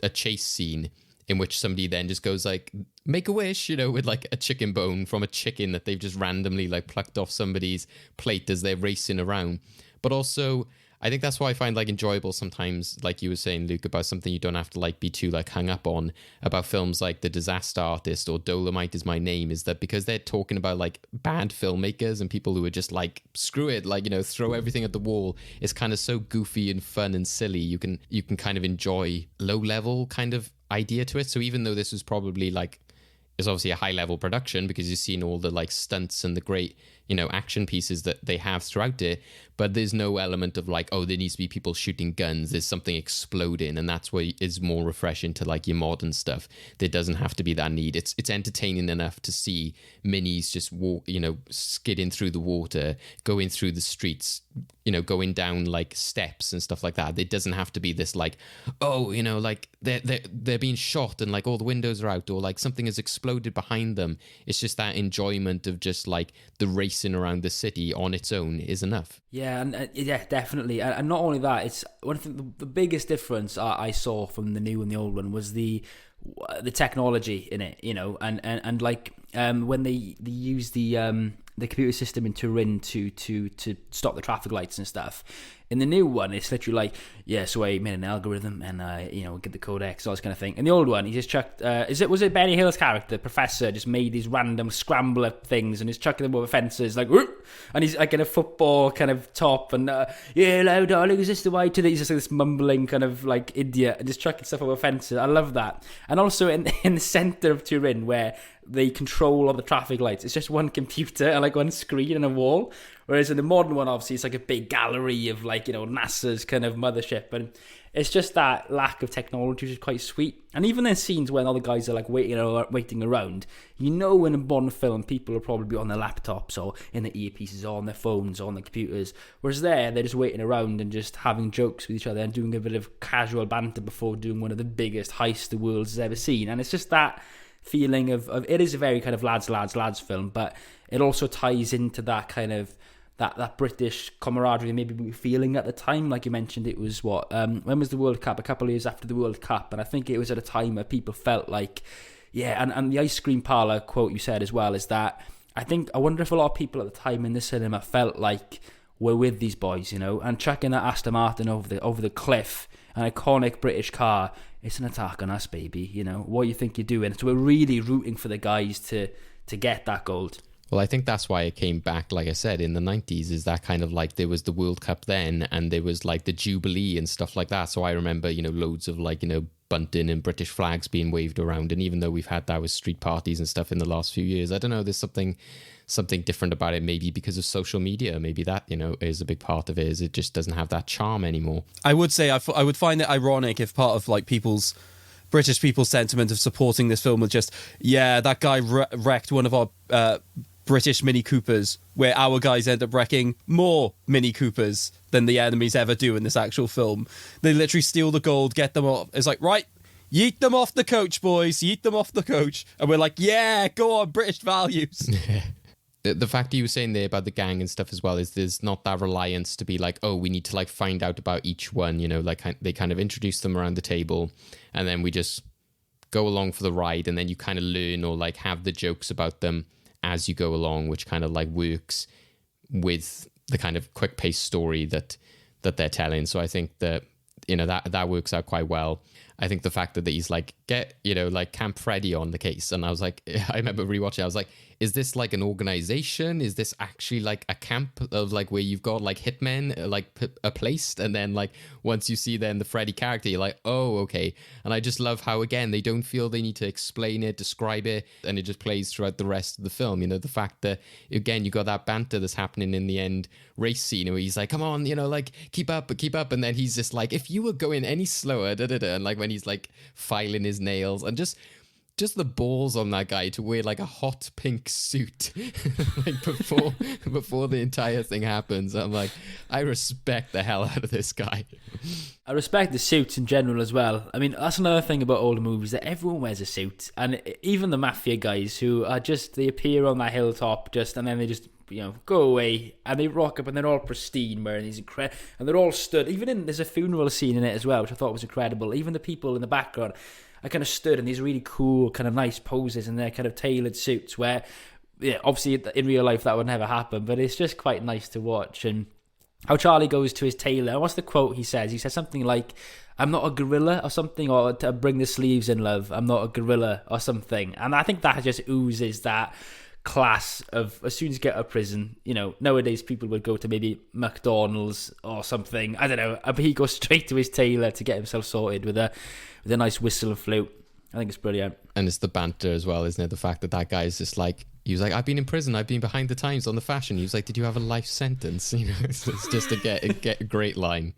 a chase scene in which somebody then just goes like, make a wish, with like a chicken bone from a chicken that they've just randomly like plucked off somebody's plate as they're racing around. But also, I think that's why I find like enjoyable sometimes, like you were saying, Luke, about something you don't have to like be too like hung up on about films like The Disaster Artist or Dolomite Is My Name, is that because they're talking about like bad filmmakers and people who are just like, screw it, like, you know, throw everything at the wall. It's kind of so goofy and fun and silly. You can kind of enjoy low level kind of idea to it. So even though this was probably like, it's obviously a high level production because you've seen all the like stunts and the great, you know, action pieces that they have throughout it, but there's no element of like, oh, there needs to be people shooting guns, there's something exploding, and that's what is more refreshing to like your modern stuff. There doesn't have to be that need. It's entertaining enough to see minis just walk, you know, skidding through the water, going through the streets, you know, going down like steps and stuff like that. It doesn't have to be this like, oh, you know, like they're being shot and like all the windows are out or like something has exploded behind them. It's just that enjoyment of just like the racing around the city on its own is enough. Yeah, and yeah, definitely. And not only that, it's one of the biggest difference I saw from the new and the old one was the technology in it, you know, and like when they use the computer system in Turin to stop the traffic lights and stuff. In the new one, it's literally like, yeah, so I made an algorithm and you know, get the codex, all this kind of thing. In the old one, he just chucked. Was it Benny Hill's character, the professor, just made these random scrambler things and he's chucking them over fences, like, whoop, and he's like in a football kind of top and yeah, hello, darling, is this the way to the? He's just like this mumbling kind of like idiot and just chucking stuff over fences. I love that. And also in the center of Turin, where they control all the traffic lights, it's just one computer and like one screen and a wall. Whereas in the modern one, obviously, it's like a big gallery of like, you know, NASA's kind of mothership. And it's just that lack of technology, which is quite sweet. And even in scenes when all the guys are like waiting around, you know, in a Bond film, people are probably on their laptops or in their earpieces or on their phones or on their computers. Whereas there, they're just waiting around and just having jokes with each other and doing a bit of casual banter before doing one of the biggest heists the world has ever seen. And it's just that feeling of it is a very kind of lads film, but it also ties into that kind of that British camaraderie maybe we were feeling at the time. Like you mentioned, it was when was the World Cup? A couple of years after the World Cup, and I think it was at a time where people felt like, yeah, and the ice cream parlour quote you said as well is that I wonder if a lot of people at the time in the cinema felt like we're with these boys, you know, and chucking that Aston Martin over the cliff, an iconic British car. It's an attack on us, baby. You know, what do you think you're doing? So we're really rooting for the guys to get that gold. Well, I think that's why it came back, like I said, in the 90s, is that kind of like there was the World Cup then and there was like the Jubilee and stuff like that. So I remember, you know, loads of like, you know, bunting and British flags being waved around. And even though we've had that with street parties and stuff in the last few years, I don't know, there's something different about it, maybe because of social media. Maybe that, you know, is a big part of it, is it just doesn't have that charm anymore. I would say I would find it ironic if part of like British people's sentiment of supporting this film was just, yeah, that guy wrecked one of our British Mini Coopers, where our guys end up wrecking more Mini Coopers than the enemies ever do in this actual film. They literally steal the gold, get them off. It's like, right, yeet them off the coach, boys, yeet them off the coach. And we're like, yeah, go on, British values. The fact you were saying there about the gang and stuff as well is there's not that reliance to be like, oh, we need to like find out about each one, you know, like they kind of introduce them around the table and then we just go along for the ride and then you kind of learn or like have the jokes about them as you go along, which kind of like works with the kind of quick paced story that they're telling. So I think that, you know, that works out quite well. I think the fact that he's like, get, you know, like Camp Freddy on the case. And I was like, I remember rewatching, I was like, is this like an organization? Is this actually like a camp of like where you've got like hitmen like placed? And then like once you see then the Freddy character, you're like, oh, okay. And I just love how, again, they don't feel they need to explain it, describe it, and it just plays throughout the rest of the film. You know, the fact that, again, you got that banter that's happening in the end race scene where he's like, come on, you know, like keep up. And then he's just like, if you were going any slower, and like when he's like filing his nails and just the balls on that guy to wear like a hot pink suit like before the entire thing happens. I'm like, I respect the hell out of this guy. I respect the suits in general as well. I mean, that's another thing about older movies, that everyone wears a suit, and even the mafia guys who are just, they appear on that hilltop and then they just, you know, go away, and they rock up and they're all pristine wearing these incredible, and they're all stood. There's a funeral scene in it as well, which I thought was incredible. Even the people in the background are kind of stood in these really cool, kind of nice poses in their kind of tailored suits, where, yeah, obviously in real life that would never happen, but it's just quite nice to watch. And how Charlie goes to his tailor. What's the quote he says? He says something like, "I'm not a gorilla," or something, or to "bring the sleeves in, love, I'm not a gorilla," or something. And I think that just oozes that class of, as soon as you get out of prison, you know, nowadays people would go to maybe McDonald's or something, I don't know, but he goes straight to his tailor to get himself sorted with a nice whistle and flute. I think it's brilliant. And it's the banter as well, isn't it? The fact that that guy is just like, he was like, "I've been in prison, I've been behind the times on the fashion." He was like, "Did you have a life sentence?" You know, it's just to get a great line.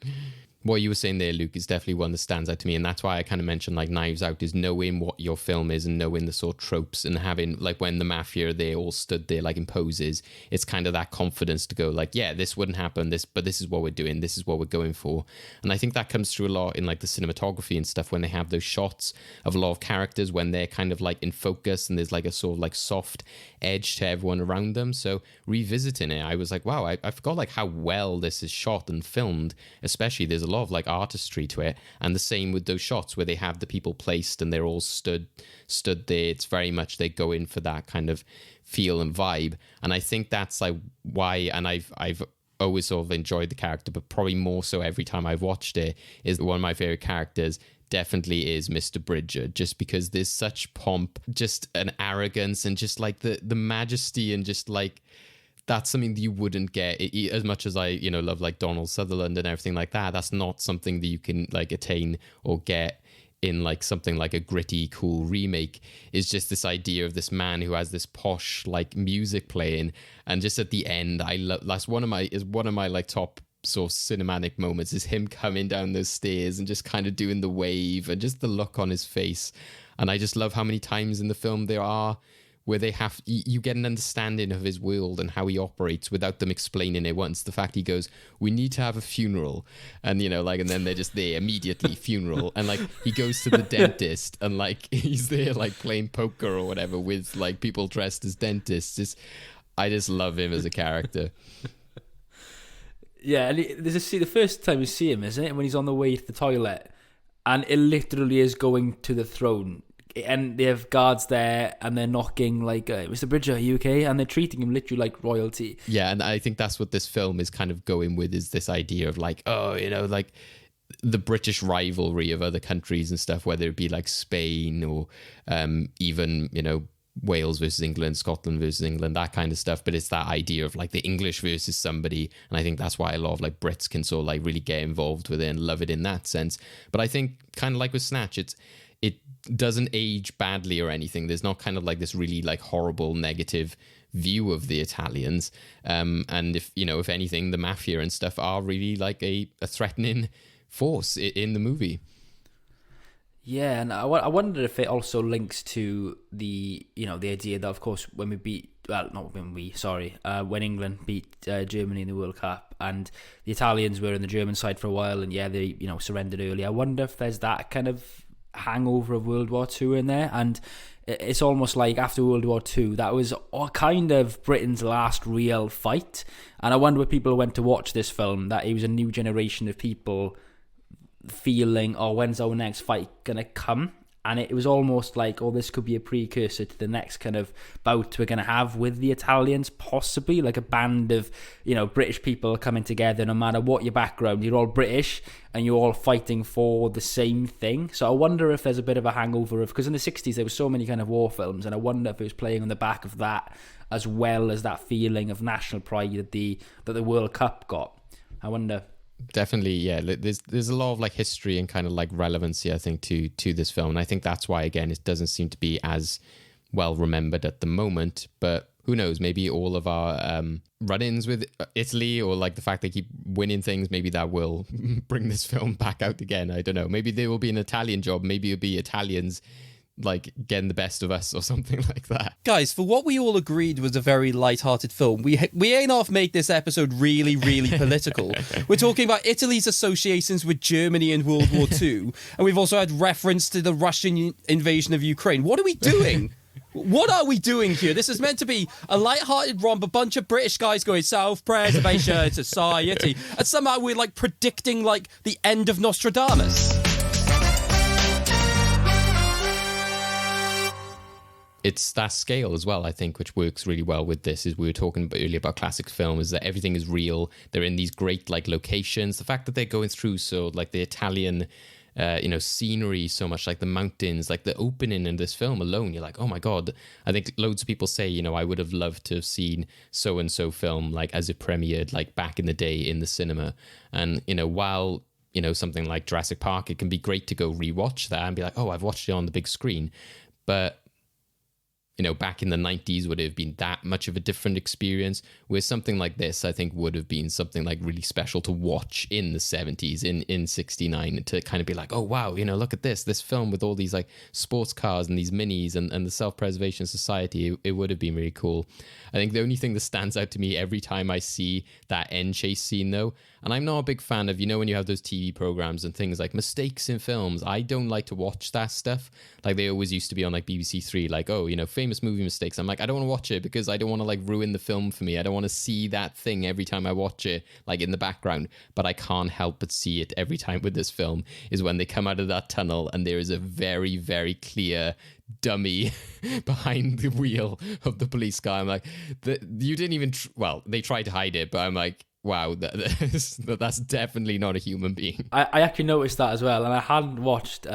What you were saying there, Luke, is definitely one that stands out to me, and that's why I kind of mentioned like Knives Out, is knowing what your film is and knowing the sort of tropes, and having like when the mafia, they all stood there like in poses, it's kind of that confidence to go like, yeah, this wouldn't happen, but this is what we're doing, this is what we're going for. And I think that comes through a lot in like the cinematography and stuff, when they have those shots of a lot of characters when they're kind of like in focus and there's like a sort of like soft edge to everyone around them. So revisiting it, I was like, wow, I forgot like how well this is shot and filmed, especially there's a lot of like artistry to it. And the same with those shots where they have the people placed and they're all stood there. It's very much they go in for that kind of feel and vibe. And I think that's like why, and I've always sort of enjoyed the character, but probably more so every time I've watched it, is one of my favorite characters definitely is Mr. Bridger, just because there's such pomp, just an arrogance, and just like the majesty, and just like that's something that you wouldn't get, as much as I, you know, love like Donald Sutherland and everything like that. That's not something that you can like attain or get in like something like a gritty, cool remake. Is just this idea of this man who has this posh like music playing, and just at the end, I love, that's one of my like top sort of cinematic moments, is him coming down those stairs and just kind of doing the wave and just the look on his face. And I just love how many times in the film there are where they have, you get an understanding of his world and how he operates without them explaining it once. The fact he goes, "We need to have a funeral," and you know, like, and then they're just there immediately, funeral, and like he goes to the dentist and like he's there like playing poker or whatever with like people dressed as dentists. I just love him as a character. Yeah, and there's a scene, the first time you see him, isn't it, when he's on the way to the toilet, and it literally is going to the throne. And they have guards there, and they're knocking like, "Mr. Bridger, are you okay?" And they're treating him literally like royalty. Yeah, and I think that's what this film is kind of going with, is this idea of like, oh, you know, like the British rivalry of other countries and stuff, whether it be like Spain or even, you know, Wales versus England, Scotland versus England, that kind of stuff. But it's that idea of like the English versus somebody, and I think that's why a lot of like Brits can sort of like really get involved with it and love it in that sense. But I think kind of like with Snatch, it doesn't age badly or anything. There's not kind of like this really like horrible negative view of the Italians, and if anything, the mafia and stuff are really like a threatening force in the movie. Yeah, and I wonder if it also links to the idea that, of course, when England beat Germany in the World Cup, and the Italians were in the German side for a while, and yeah, they surrendered early. I wonder if there's that kind of hangover of World War II in there, and it's almost like after World War II, that was kind of Britain's last real fight. And I wonder when people went to watch this film, that it was a new generation of people feeling, "Oh, when's our next fight gonna come?" And it was almost like, "Oh, this could be a precursor to the next kind of bout we're gonna have with the Italians, possibly like a band of British people coming together. No matter what your background, you're all British and you're all fighting for the same thing." So I wonder if there's a bit of a hangover of, because in the 60s there were so many kind of war films, and I wonder if it was playing on the back of that, as well as that feeling of national pride that the World Cup got. I wonder. Definitely, yeah. There's a lot of like history and kind of like relevancy, I think, to this film, and I think that's why, again, it doesn't seem to be as well remembered at the moment. But who knows? Maybe all of our run-ins with Italy, or like the fact they keep winning things, maybe that will bring this film back out again. I don't know. Maybe there will be an Italian job. Maybe it'll be Italians like getting the best of us or something like that. Guys, for what we all agreed was a very light-hearted film, we ain't off make this episode really, really political. We're talking about Italy's associations with Germany in World War II, and we've also had reference to the Russian invasion of Ukraine. What are we doing? What are we doing here? This is meant to be a light-hearted romp, a bunch of British guys going self-preservation, society, and somehow we're like predicting like the end of Nostradamus. it's that scale as well, I think, which works really well with this. Is we were talking about earlier about classic film, is that everything is real. They're in these great like locations. The fact that they're going through so like the Italian scenery so much, like the mountains, like the opening in this film alone, you're like, oh my god. I think loads of people say, I would have loved to have seen so and so film like as it premiered like back in the day in the cinema. And while something like Jurassic Park, it can be great to go rewatch that and be like, oh, I've watched it on the big screen. But back in the 90s, would it have been that much of a different experience? Where something like this, I think, would have been something like really special to watch in the 70s, in 69, to kind of be like, oh, wow, look at this film with all these like sports cars and these minis and the Self-Preservation Society. It would have been really cool. I think the only thing that stands out to me every time I see that end chase scene, though, and I'm not a big fan of, when you have those TV programs and things like mistakes in films, I don't like to watch that stuff. Like they always used to be on like BBC Three, like, oh, famous movie mistakes. I'm like, I don't want to watch it because I don't want to like ruin the film for me. I don't want to see that thing every time I watch it, like in the background. But I can't help but see it every time with this film, is when they come out of that tunnel and there is a very, very clear dummy behind the wheel of the police car. I'm like, you didn't even, they tried to hide it, but I'm like, wow, that's definitely not a human being. I actually noticed that as well, and I hadn't watched,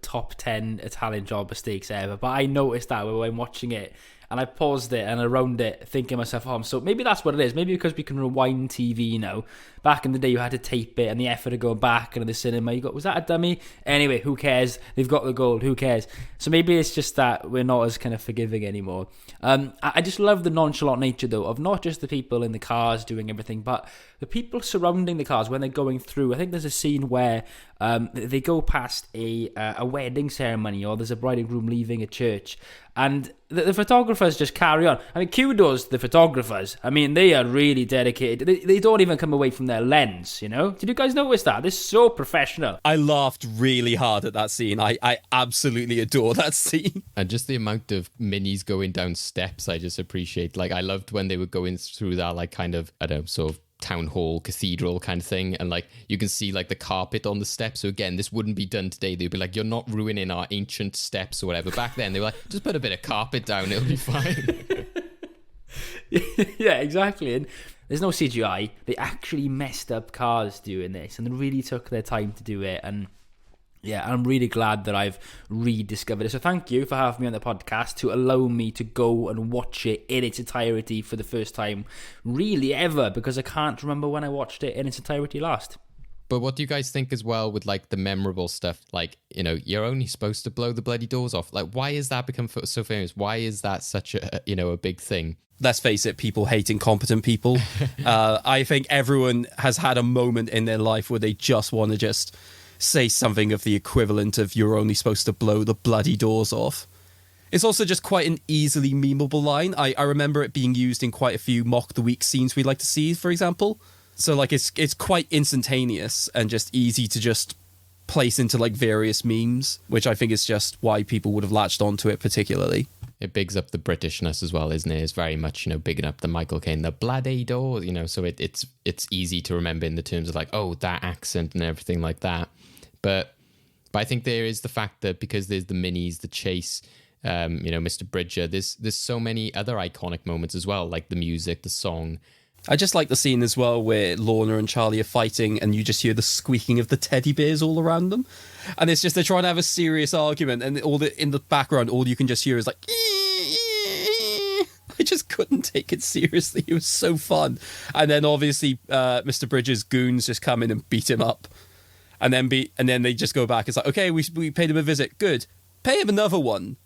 top 10 Italian job mistakes ever, but I noticed that when watching it, and I paused it and around it, thinking to myself, so maybe that's what it is. Maybe because we can rewind TV now. Back in the day, you had to tape it, and the effort of going back into the cinema, you got, was that a dummy? Anyway, who cares? They've got the gold, who cares? So maybe it's just that we're not as kind of forgiving anymore. I just love the nonchalant nature, though, of not just the people in the cars doing everything, but the people surrounding the cars when they're going through. I think there's a scene where they go past a wedding ceremony, or there's a bride and groom leaving a church, and the photographers just carry on. I mean, kudos to the photographers. I mean, they are really dedicated. They don't even come away from their lens, Did you guys notice that? They're so professional. I laughed really hard at that scene. I absolutely adore that scene. And just the amount of minis going down steps, I just appreciate. Like, I loved when they were going through that, like, kind of, I don't know, sort of town hall cathedral kind of thing, and like you can see like the carpet on the steps. So again, this wouldn't be done today. They'd be like, you're not ruining our ancient steps or whatever. Back then they were like, just put a bit of carpet down, it'll be fine. Yeah, exactly. And there's no CGI. They actually messed up cars doing this, and they really took their time to do it. And yeah, I'm really glad that I've rediscovered it. So thank you for having me on the podcast to allow me to go and watch it in its entirety for the first time, really ever, because I can't remember when I watched it in its entirety last. But what do you guys think as well with like the memorable stuff? Like, you're only supposed to blow the bloody doors off. Like, why has that become so famous? Why is that such a big thing? Let's face it, people hate incompetent people. I think everyone has had a moment in their life where they just want to just say something of the equivalent of "you're only supposed to blow the bloody doors off." It's also just quite an easily memeable line. I remember it being used in quite a few Mock the Week scenes we'd like to see, for example. So like it's quite instantaneous and just easy to just place into like various memes, which I think is just why people would have latched onto it particularly. It bigs up the Britishness as well, isn't it? It's very much, bigging up the Michael Caine, the bloody doors, so it's easy to remember in the terms of like, oh, that accent and everything like that. But I think there is the fact that because there's the minis, the chase, Mr. Bridger, there's so many other iconic moments as well, like the music, the song. I just like the scene as well where Lorna and Charlie are fighting and you just hear the squeaking of the teddy bears all around them. And it's just they're trying to have a serious argument, and in the background, all you can just hear is like... I just couldn't take it seriously. It was so fun. And then obviously Mr. Bridger's goons just come in and beat him up. And then they just go back. It's like, okay, we paid him a visit. Good. Pay him another one.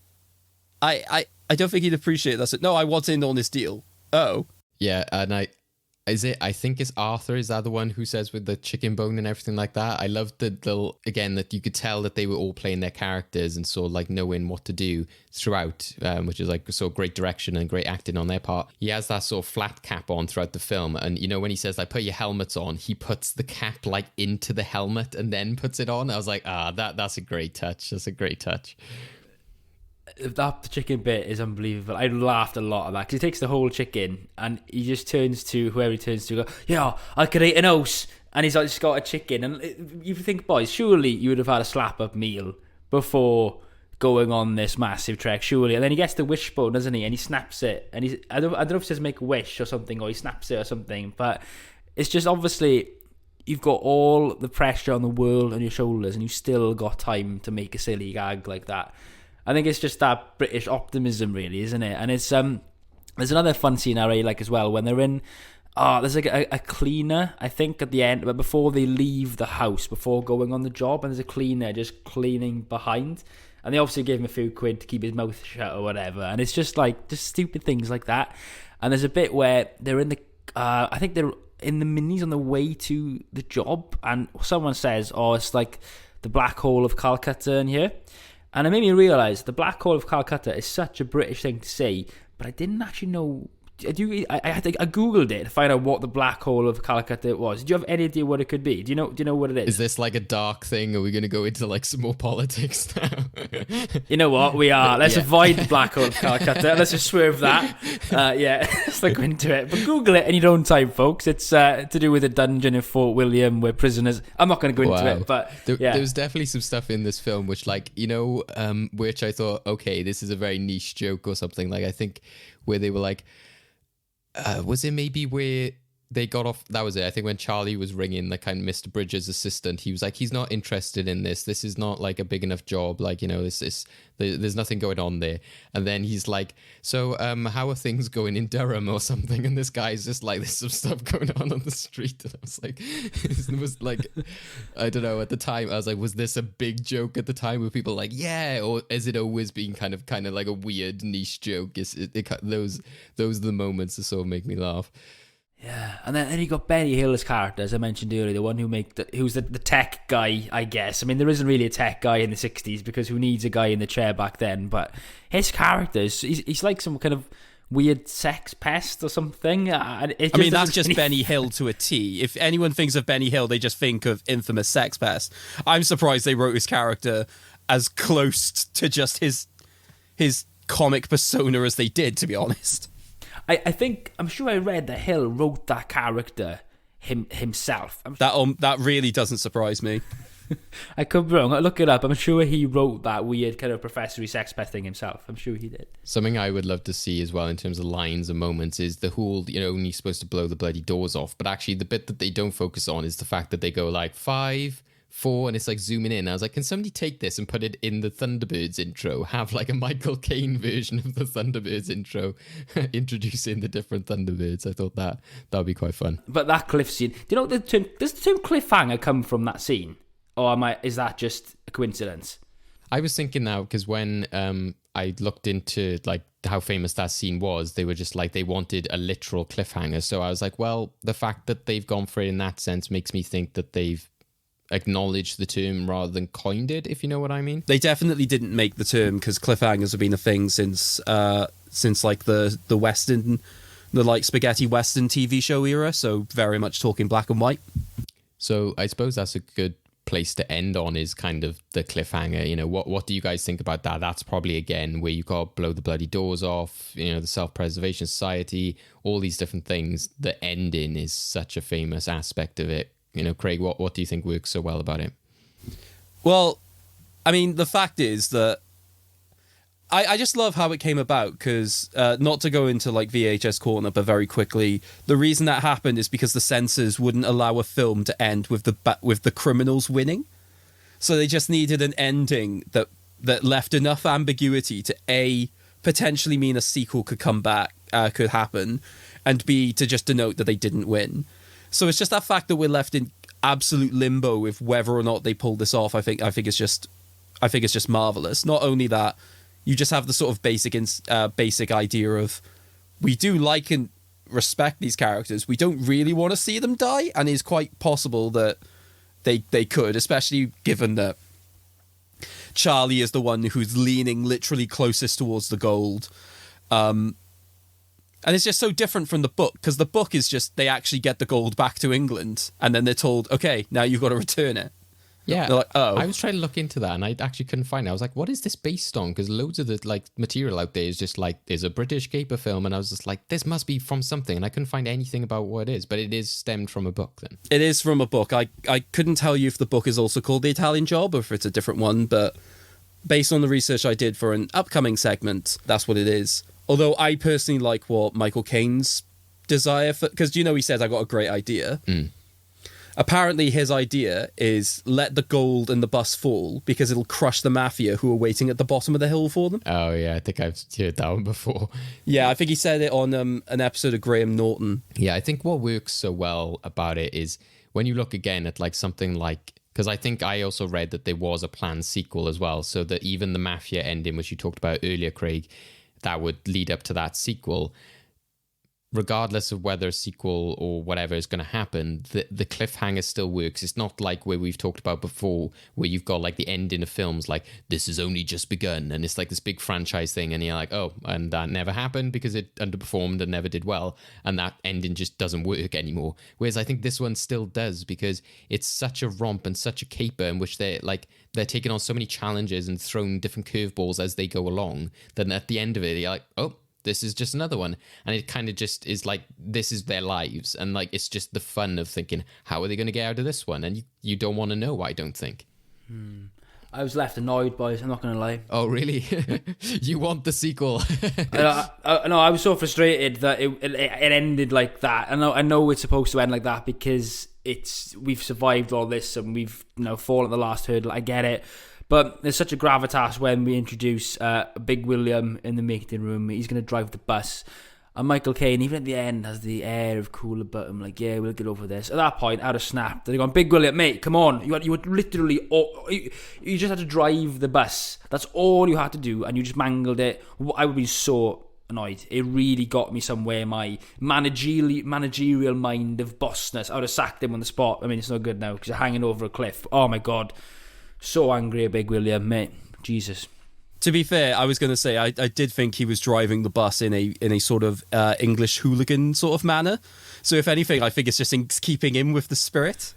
I don't think he'd appreciate that. No, I want in on this deal. Oh. Yeah, and I think it's Arthur, is that the one who says with the chicken bone and everything like that? I loved again, that you could tell that they were all playing their characters and sort of like knowing what to do throughout, which is like sort of great direction and great acting on their part. He has that sort of flat cap on throughout the film, and when he says like put your helmets on, he puts the cap like into the helmet and then puts it on. I was like, that's a great touch. That's a great touch. That chicken bit is unbelievable. I laughed a lot at that because he takes the whole chicken and he just turns to whoever he turns to, go, yeah, I could eat an ouse, and he's like, just got a chicken. And you think, boys, surely you would have had a slap up meal before going on this massive trek, surely. And then he gets the wishbone, doesn't he? And he snaps it. And I don't know if it says make a wish or something, or he snaps it or something. But it's just obviously you've got all the pressure on the world on your shoulders, and you still got time to make a silly gag like that. I think it's just that British optimism, really, isn't it? And it's there's another fun scene I really like as well when they're in. There's like a cleaner, I think, at the end, but before they leave the house, before going on the job, and there's a cleaner just cleaning behind. And they obviously gave him a few quid to keep his mouth shut or whatever. And it's just like, just stupid things like that. And there's a bit where they're in the, I think they're in the minis on the way to the job. And someone says, it's like the Black Hole of Calcutta in here. And it made me realise the Black Hole of Calcutta is such a British thing to say, but I didn't actually know. I googled it to find out what the Black Hole of Calcutta was. Do you have any idea what it could be? Do you know what it is? Is this like a dark thing? Are we going to go into like some more politics now? You know what? We are. Let's avoid the Black Hole of Calcutta. Let's just swerve that. Let's look into it. But Google it in your own time, folks. It's to do with a dungeon in Fort William where prisoners. I'm not going to go into it, but there was definitely some stuff in this film which, like, which I thought, okay, this is a very niche joke or something. Like, I think where they were like. Was it maybe where they got off? That was it. I think when Charlie was ringing the kind of Mr. Bridges' assistant, he was like, he's not interested in this. This is not like a big enough job. Like, there's nothing going on there. And then he's like, so how are things going in Durham or something? And this guy's just like, there's some stuff going on the street. And I was like, it was like, I don't know, at the time, I was like, was this a big joke at the time? Were people like, yeah? Or is it always been kind of like a weird niche joke? Those are the moments that sort of make me laugh. Yeah, and then you got Benny Hill's character, as I mentioned earlier, the one who's the tech guy, I guess. I mean, there isn't really a tech guy in the 60s because who needs a guy in the chair back then? But his character, he's like some kind of weird sex pest or something. That's just Benny Hill to a T. If anyone thinks of Benny Hill, they just think of infamous sex pest. I'm surprised they wrote his character as close to just his comic persona as they did, to be honest. I'm sure I read that Hill wrote that character himself. That really doesn't surprise me. I could be wrong. I'll look it up. I'm sure he wrote that weird kind of professory sex pest thing himself. I'm sure he did. Something I would love to see as well in terms of lines and moments is the whole, only supposed to blow the bloody doors off. But actually the bit that they don't focus on is the fact that they go like 5, 4, and it's like zooming in. I was like, can somebody take this and put it in the Thunderbirds intro? Have like a Michael Caine version of the Thunderbirds intro, introducing the different Thunderbirds. I thought that would be quite fun. But that cliff scene, do you know the term? Does the term cliffhanger come from that scene, or is that just a coincidence? I was thinking now because when I looked into like how famous that scene was, they were just like they wanted a literal cliffhanger. So I was like, well, the fact that they've gone for it in that sense makes me think that they've acknowledged the term rather than coined it, if you know what I mean. They definitely didn't make the term because cliffhangers have been a thing since like the Western, the like spaghetti Western TV show era, so very much talking black and white. So I suppose that's a good place to end on, is kind of the cliffhanger. What do you guys think about that? That's probably again where you got blow the bloody doors off, the Self-Preservation Society, all these different things. The ending is such a famous aspect of it. Craig, what do you think works so well about it? Well, I mean, the fact is that I just love how it came about because, not to go into like VHS Corner, but very quickly, the reason that happened is because the censors wouldn't allow a film to end with the criminals winning. So they just needed an ending that left enough ambiguity to A, potentially mean a sequel could come back, could happen, and B, to just denote that they didn't win. So it's just that fact that we're left in absolute limbo with whether or not they pulled this off. I think it's just marvelous. Not only that, you just have the sort of basic idea of we do like and respect these characters. We don't really want to see them die, and it's quite possible that they could, especially given that Charlie is the one who's leaning literally closest towards the gold. And it's just so different from the book, because the book is just they actually get the gold back to England, and then they're told, okay, now you've got to return it. Yeah, they're like, oh. I was trying to look into that, and I actually couldn't find it. I was like, what is this based on? Because loads of the like material out there is just like, there's a British caper film, and I was just like, this must be from something, and I couldn't find anything about what it is, but it is stemmed from a book then. It is from a book. I couldn't tell you if the book is also called The Italian Job, or if it's a different one, but based on the research I did for an upcoming segment, that's what it is. Although I personally like what Michael Caine's desire for, because he says I got a great idea. Apparently his idea is let the gold and the bus fall because it'll crush the mafia who are waiting at the bottom of the hill for them. Oh yeah, I think I've heard that one before. Yeah, I think he said it on an episode of Graham Norton. Yeah, I think what works so well about it is when you look again at like something like, because I think I also read that there was a planned sequel as well, so that even the mafia ending, which you talked about earlier, Craig, that would lead up to that sequel. Regardless of whether a sequel or whatever is going to happen, the cliffhanger still works. It's not like where we've talked about before, where you've got like the ending of films like, this has only just begun, and it's like this big franchise thing, and you're like, oh, and that never happened because it underperformed and never did well, and that ending just doesn't work anymore. Whereas I think this one still does, because it's such a romp and such a caper in which they're taking on so many challenges and throwing different curveballs as they go along, that at the end of it, you're like, oh, this is just another one. And it kind of just is like, this is their lives. And like, it's just the fun of thinking, how are they going to get out of this one? And you don't want to know, I don't think. I was left annoyed, boys. I'm not going to lie. Oh, really? You want the sequel? I was so frustrated that it ended like that. I know it's supposed to end like that because we've survived all this and we've fallen at the last hurdle. I get it. But there's such a gravitas when we introduce Big William in the meeting room. He's going to drive the bus. And Michael Caine, even at the end, has the air of cool about him. Like, yeah, we'll get over this. At that point, I'd have snapped. They're going, Big William, mate, come on. You were literally... you just had to drive the bus. That's all you had to do. And you just mangled it. I would be so annoyed. It really got me somewhere. My managerial mind of bossness. I would have sacked him on the spot. I mean, it's no good now because you're hanging over a cliff. Oh, my God. So angry at Big William, mate. Jesus. To be fair, I was going to say I did think he was driving the bus in a sort of English hooligan sort of manner. So if anything, I think it's just in keeping in with the spirit.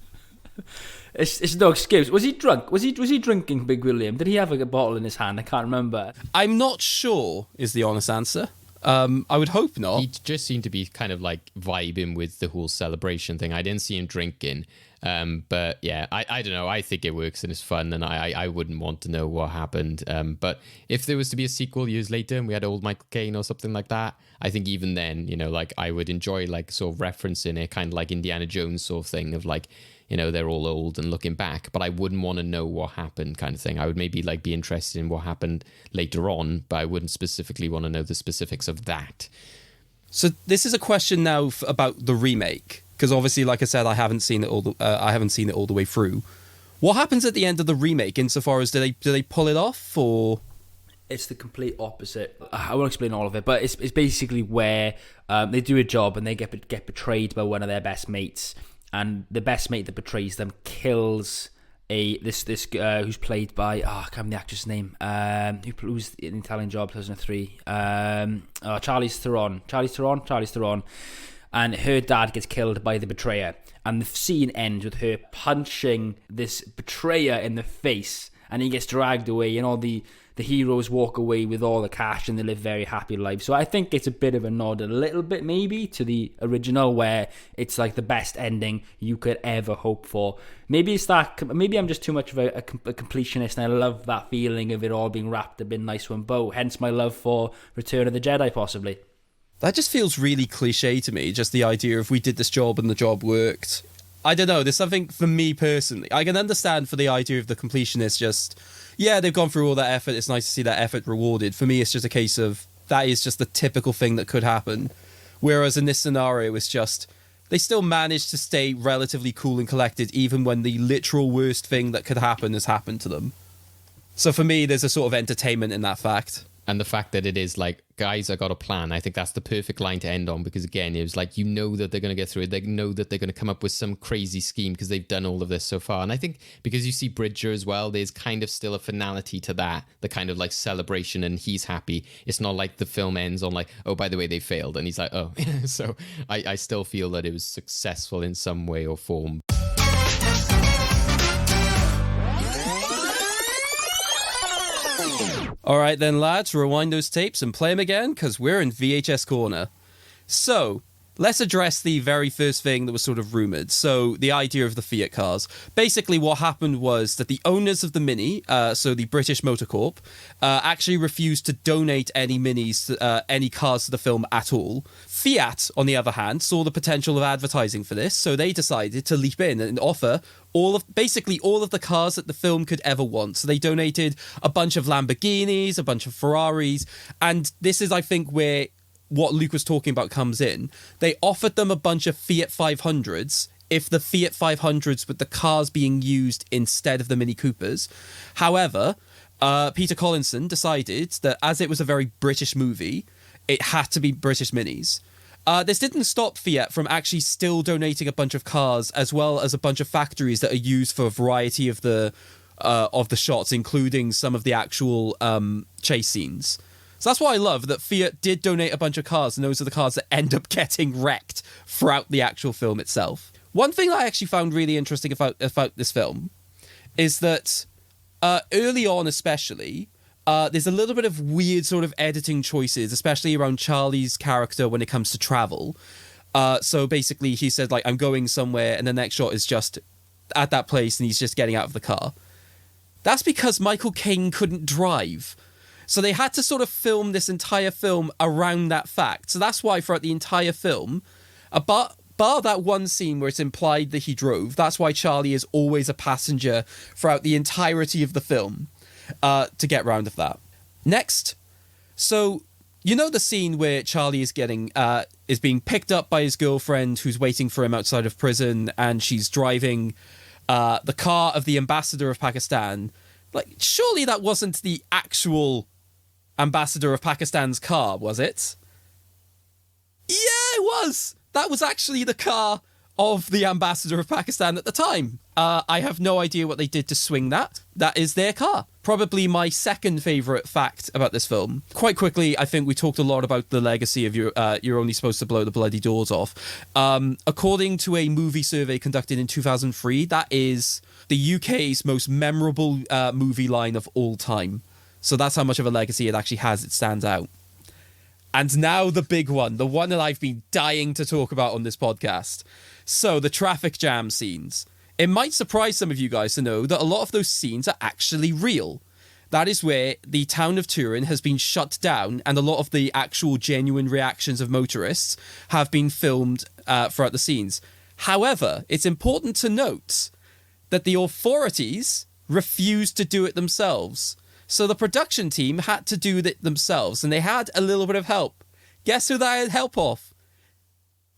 It's no excuse. Was he drunk? Was he drinking, Big William? Did he have a bottle in his hand? I can't remember. I'm not sure is the honest answer. I would hope not. He just seemed to be kind of like vibing with the whole celebration thing. I didn't see him drinking. But yeah, I don't know. I think it works and it's fun, and I wouldn't want to know what happened. But if there was to be a sequel years later and we had old Michael Caine or something like that, I think even then, like I would enjoy like sort of referencing it, kind of like Indiana Jones sort of thing of like, they're all old and looking back, but I wouldn't want to know what happened kind of thing. I would maybe like be interested in what happened later on, but I wouldn't specifically want to know the specifics of that. So this is a question now about the remake. Because obviously, like I said, I haven't seen it all the way through. What happens at the end of the remake? Insofar as do they pull it off, or it's the complete opposite? I won't explain all of it, but it's basically where they do a job and they get betrayed by one of their best mates, and the best mate that betrays them kills this who's played by I can't remember the actress' name. Who's in Italian Job 2003? Charlize Theron. And her dad gets killed by the betrayer. And the scene ends with her punching this betrayer in the face. And he gets dragged away. And all the heroes walk away with all the cash and they live very happy lives. So I think it's a bit of a nod, a little bit maybe, to the original, where it's like the best ending you could ever hope for. Maybe it's that. Maybe I'm just too much of a completionist and I love that feeling of it all being wrapped up in nice one bow. Hence my love for Return of the Jedi, possibly. That just feels really cliche to me, just the idea of we did this job and the job worked. I don't know, there's something for me personally. I can understand for the idea of the completionist, just, yeah, they've gone through all that effort, it's nice to see that effort rewarded. For me, it's just a case of, that is just the typical thing that could happen. Whereas in this scenario, it's just, they still managed to stay relatively cool and collected, even when the literal worst thing that could happen has happened to them. So for me, there's a sort of entertainment in that fact. And the fact that it is like, guys, I got a plan. I think that's the perfect line to end on, because again, it was like, that they're going to get through it. They know that they're going to come up with some crazy scheme because they've done all of this so far. And I think because you see Bridger as well, there's kind of still a finality to that, the kind of like celebration, and he's happy. It's not like the film ends on like, oh, by the way, they failed. And he's like, oh. So I still feel that it was successful in some way or form. All right then, lads, rewind those tapes and play them again, because we're in VHS Corner. So, let's address the very first thing that was sort of rumoured. So the idea of the Fiat cars. Basically what happened was that the owners of the Mini, so the British Motor Corp, actually refused to donate any Minis, any cars to the film at all. Fiat, on the other hand, saw the potential of advertising for this, so they decided to leap in and offer basically all of the cars that the film could ever want. So they donated a bunch of Lamborghinis, a bunch of Ferraris, and this is, I think, where what Luke was talking about comes in. They offered them a bunch of Fiat 500s if the Fiat 500s were the cars being used instead of the Mini Coopers. However, Peter Collinson decided that as it was a very British movie, it had to be British Minis. This didn't stop Fiat from actually still donating a bunch of cars, as well as a bunch of factories that are used for a variety of the shots, including some of the actual chase scenes. So that's what I love, that Fiat did donate a bunch of cars, and those are the cars that end up getting wrecked throughout the actual film itself. One thing that I actually found really interesting about this film is that early on especially, there's a little bit of weird sort of editing choices, especially around Charlie's character when it comes to travel. So basically he said, like, I'm going somewhere, and the next shot is just at that place and he's just getting out of the car. That's because Michael Caine couldn't drive. So they had to sort of film this entire film around that fact. So that's why throughout the entire film, bar that one scene where it's implied that he drove, that's why Charlie is always a passenger throughout the entirety of the film, to get round of that. Next, so you know the scene where Charlie is being picked up by his girlfriend who's waiting for him outside of prison, and she's driving the car of the ambassador of Pakistan. Like, surely that wasn't the actual ambassador of Pakistan's car, was it? Yeah, it was. That was actually the car of the ambassador of Pakistan at the time. I have no idea what they did to swing that. That is their car. Probably my second favourite fact about this film. Quite quickly, I think we talked a lot about the legacy of you're only supposed to blow the bloody doors off. According to a movie survey conducted in 2003, that is the UK's most memorable movie line of all time. So that's how much of a legacy it actually has. It stands out. And now the big one, the one that I've been dying to talk about on this podcast. So the traffic jam scenes. It might surprise some of you guys to know that a lot of those scenes are actually real. That is where the town of Turin has been shut down, and a lot of the actual genuine reactions of motorists have been filmed throughout the scenes. However, it's important to note that the authorities refused to do it themselves. So the production team had to do it themselves, and they had a little bit of help. Guess who they had help of?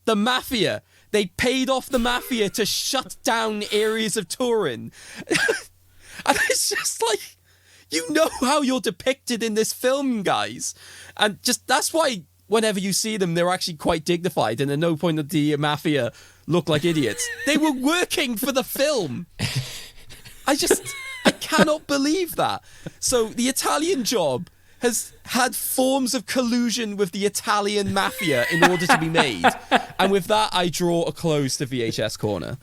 The Mafia. They paid off the Mafia to shut down areas of Turin. And it's just like, you know how you're depicted in this film, guys. And just, that's why whenever you see them, they're actually quite dignified, and at no point did the Mafia look like idiots. They were working for the film. I cannot believe that. So the Italian Job has had forms of collusion with the Italian Mafia in order to be made. And with that, I draw a close to VHS Corner.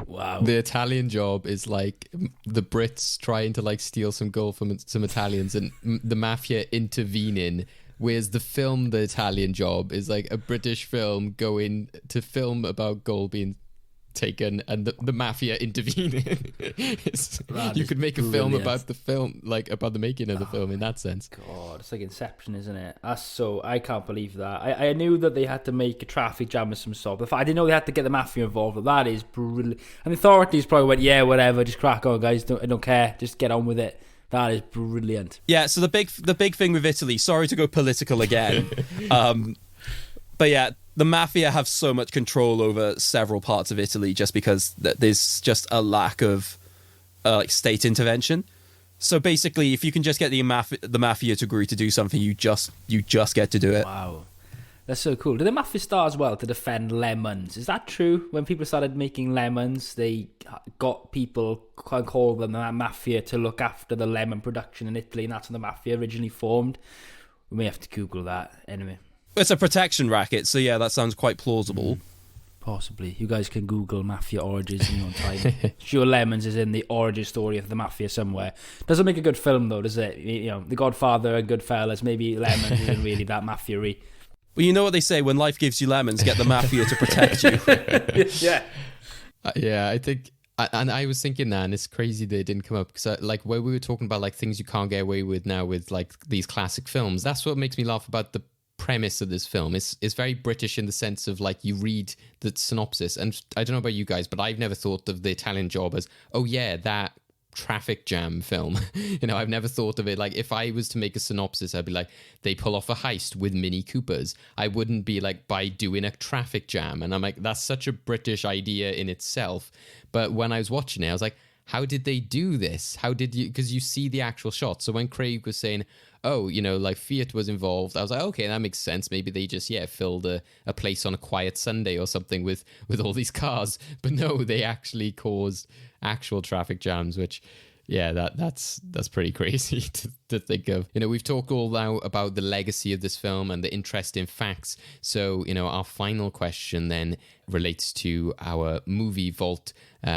Wow. The Italian Job is like the Brits trying to like steal some gold from some Italians and the Mafia intervening. Whereas the film The Italian Job is like a British film going to film about gold being taken and the Mafia intervening. You could make a film about the film, like about the making of the film in that sense. God, it's like Inception, isn't it? I can't believe that. I knew that they had to make a traffic jam of some sort. But I didn't know they had to get the Mafia involved. But that is brilliant. And the authorities probably went, yeah, whatever, just crack on, guys. I don't care. Just get on with it. That is brilliant. Yeah, so the big thing with Italy, sorry to go political again, but yeah, the Mafia have so much control over several parts of Italy just because there's just a lack of like state intervention. So basically, if you can just get the Mafia to agree to do something, you just get to do it. Wow. That's so cool. Did the Mafia start as well to defend lemons? Is that true? When people started making lemons, they got people, call them the Mafia, to look after the lemon production in Italy, and that's when the Mafia originally formed. We may have to Google that anyway. It's a protection racket, so yeah, that sounds quite plausible. Possibly. You guys can Google Mafia origins in your own time. Sure, Lemons is in the origin story of the Mafia somewhere. Doesn't make a good film, though, does it? You know, The Godfather and Goodfellas, maybe Lemons isn't really that mafia-y. Well, you know what they say, when life gives you lemons, get the mafia to protect you. Yeah. Yeah, I think... And I was thinking that, and it's crazy that it didn't come up, because like where we were talking about like things you can't get away with now with like these classic films, that's what makes me laugh about the premise of this film. It's very British in the sense of like you read the synopsis, and I don't know about you guys, but I've never thought of The Italian Job as, oh yeah, that traffic jam film. You know, I've never thought of it like, if I was to make a synopsis, I'd be like, they pull off a heist with Mini Coopers. I wouldn't be like, by doing a traffic jam. And I'm like, that's such a British idea in itself. But when I was watching it, I was like, how did they do this? How did you, because you see the actual shot. So when Craig was saying, oh, you know, like Fiat was involved, I was like, okay, that makes sense. Maybe they just, filled a place on a quiet Sunday or something with all these cars. But no, they actually caused actual traffic jams, which, that's pretty crazy to think of. You know, we've talked all now about the legacy of this film and the interesting facts. So, you know, our final question then relates to our movie vault,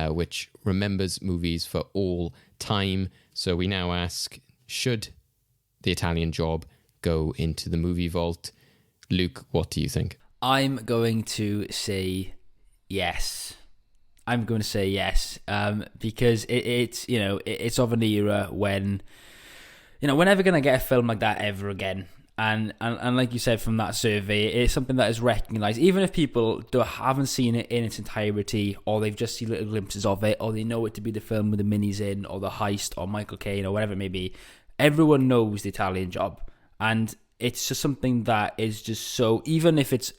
which remembers movies for all time. So we now ask, should The Italian Job go into the movie vault? Luke, what do you think? I'm going to say yes. Because it's of an era when, you know, we're never going to get a film like that ever again. And like you said from that survey, it's something that is recognised. Even if people haven't seen it in its entirety, or they've just seen little glimpses of it, or they know it to be the film with the minis in, or the heist, or Michael Caine, or whatever it may be, everyone knows The Italian Job. And it's just something that is just so, even if it's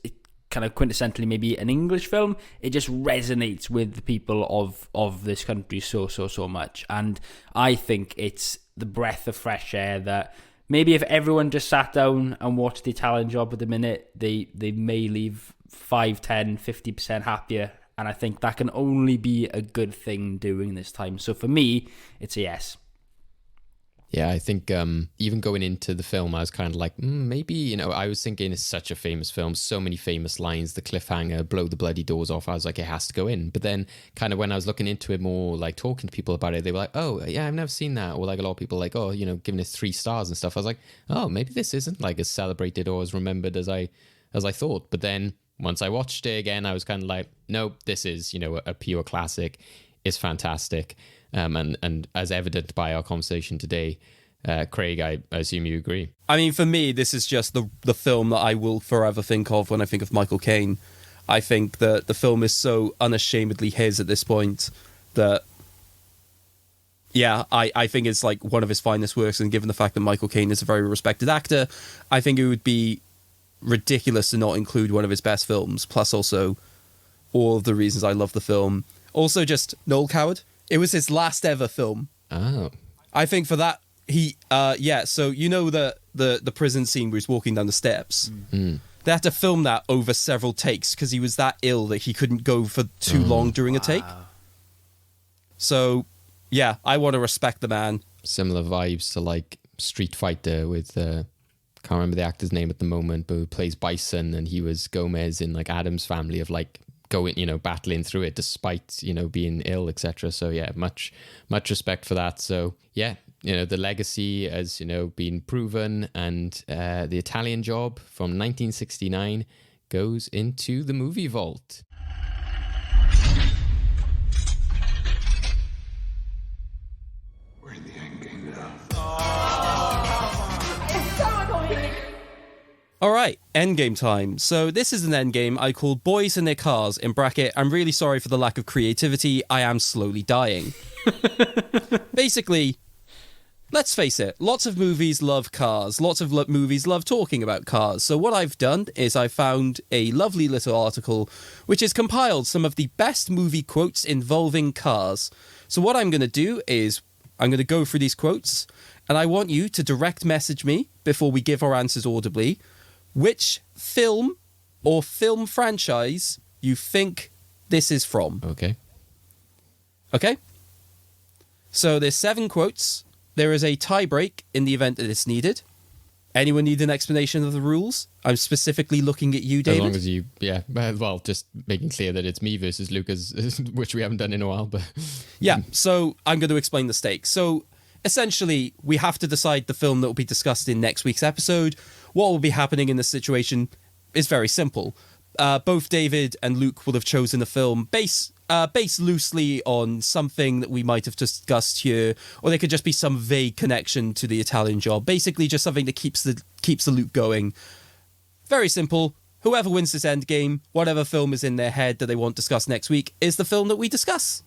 kind of quintessentially maybe an English film, it just resonates with the people of this country so much. And I think it's the breath of fresh air that maybe if everyone just sat down and watched The Italian Job at the minute, they may leave 5, 10, 50% happier. And I think that can only be a good thing during this time. So for me, it's a yes. Yeah, I think even going into the film, I was kind of like, maybe, you know, I was thinking it's such a famous film, so many famous lines, the cliffhanger, blow the bloody doors off. I was like, it has to go in. But then kind of when I was looking into it more, like talking to people about it, they were like, oh, yeah, I've never seen that. Or like a lot of people like, oh, you know, giving it 3 stars and stuff. I was like, oh, maybe this isn't like as celebrated or as remembered as I thought. But then once I watched it again, I was kind of like, no, this is, you know, a pure classic. It's fantastic. And as evident by our conversation today, Craig, I assume you agree. I mean, for me, this is just the film that I will forever think of when I think of Michael Caine. I think that the film is so unashamedly his at this point that, I think it's like one of his finest works. And given the fact that Michael Caine is a very respected actor, I think it would be ridiculous to not include one of his best films. Plus, also all of the reasons I love the film. Also, just Noel Coward. It was his last ever film. Oh. I think for that, so you know the prison scene where he's walking down the steps? Mm. They had to film that over several takes because he was that ill that he couldn't go for too long during a take. So, yeah, I want to respect the man. Similar vibes to like Street Fighter with, can't remember the actor's name at the moment, but who plays Bison, and he was Gomez in like Adam's Family of like, going, you know, battling through it despite, you know, being ill, etc. So yeah, much respect for that. So yeah, you know, the legacy has, you know, been proven, and The Italian Job from 1969 goes into the movie vault. We're in the end game now. It's so annoying. All right, endgame time. So this is an endgame I called Boys and Their Cars, in bracket, I'm really sorry for the lack of creativity, I am slowly dying. Basically, let's face it, lots of movies love cars, lots of movies love talking about cars. So what I've done is I found a lovely little article which has compiled some of the best movie quotes involving cars. So what I'm going to do is I'm going to go through these quotes, and I want you to direct message me before we give our answers audibly which film or film franchise you think this is from. Okay. So there's 7 quotes. There is a tie break in the event that it's needed. Anyone need an explanation of the rules? I'm specifically looking at you, David. As long as you, well, just making clear that it's me versus Lucas, which we haven't done in a while. But yeah, so I'm going to explain the stakes. So essentially, we have to decide the film that will be discussed in next week's episode. What will be happening in this situation is very simple. Both David and Luke will have chosen a film based loosely on something that we might have discussed here, or there could just be some vague connection to the Italian Job. Basically, just something that keeps the loop going. Very simple. Whoever wins this end game, whatever film is in their head that they want discussed next week, is the film that we discuss.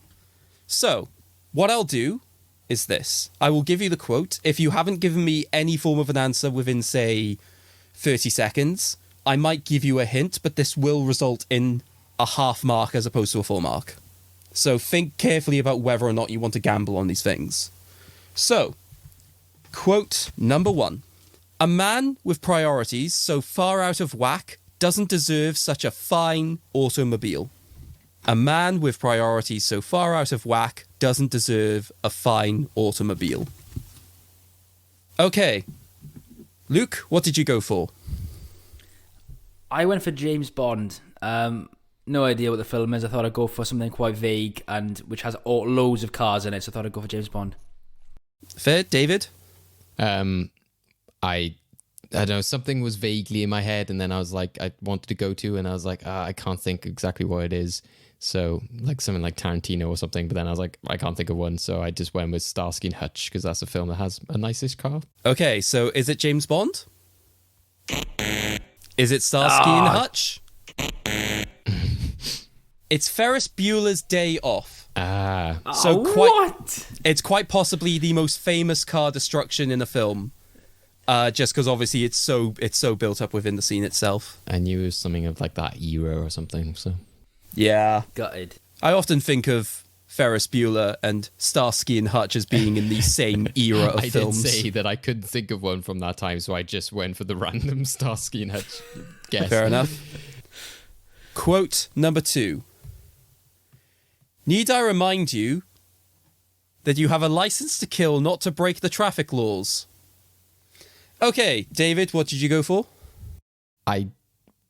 So, what I'll do is this. I will give you the quote. If you haven't given me any form of an answer within, say, 30 seconds, I might give you a hint, but this will result in a half mark as opposed to a full mark. So think carefully about whether or not you want to gamble on these things. So, quote number 1. A man with priorities so far out of whack doesn't deserve such a fine automobile. A man with priorities so far out of whack doesn't deserve a fine automobile. Okay. Luke, what did you go for? I went for James Bond. No idea what the film is. I thought I'd go for something quite vague and which has loads of cars in it, so I thought I'd go for James Bond. Fair. David? I don't know, something was vaguely in my head, and then I was like, I wanted to go to, and I was like, I can't think exactly what it is. So, like something like Tarantino or something, but then I was like, I can't think of one, so I just went with Starsky and Hutch, because that's a film that has a nice-ish car. Okay, so is it James Bond? Is it Starsky and Hutch? It's Ferris Bueller's Day Off. So what? It's quite possibly the most famous car destruction in a film. Just because obviously it's so built up within the scene itself. I knew it was something of like that era or something, so... Yeah. Gutted. I often think of Ferris Bueller and Starsky and Hutch as being in the same era of films. I did say that I couldn't think of one from that time, so I just went for the random Starsky and Hutch guess. Fair enough. Quote number 2. Need I remind you that you have a license to kill, not to break the traffic laws? Okay, David, what did you go for? I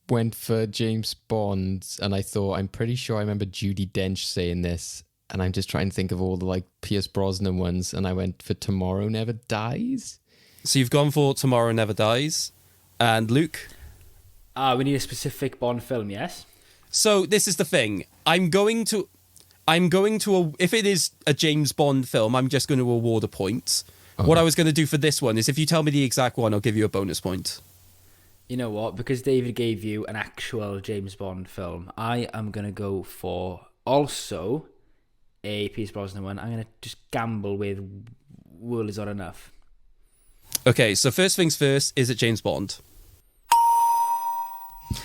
went for James Bond, and I thought, I'm pretty sure I remember Judi Dench saying this, and I'm just trying to think of all the like Pierce Brosnan ones, and I went for Tomorrow Never Dies. So you've gone for Tomorrow Never Dies. And Luke? We need a specific Bond film, yes? So this is the thing. I'm going to if it is a James Bond film, I'm just going to award a point. Okay. What I was going to do for this one is if you tell me the exact one, I'll give you a bonus point. You know what? Because David gave you an actual James Bond film, I am going to go for also a Pierce Brosnan one. I'm going to just gamble with World Is Not Enough. Okay, so first things first, is it James Bond?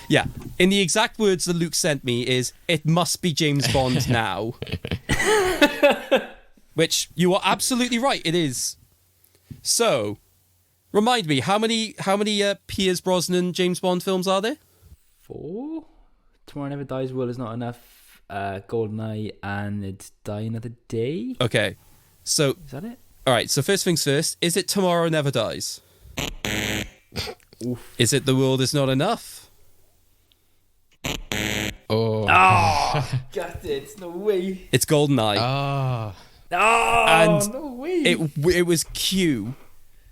Yeah, in the exact words that Luke sent me is, it must be James Bond now. Which, you are absolutely right, it is. So... remind me, how many Pierce Brosnan James Bond films are there? 4. Tomorrow Never Dies, World Is Not Enough, GoldenEye, and It's Die Another Day. Okay, so... is that it? Alright, so first things first, is it Tomorrow Never Dies? Oof. Is it The World Is Not Enough? Oh. Got it. No way. It's GoldenEye. And no way. It was Q...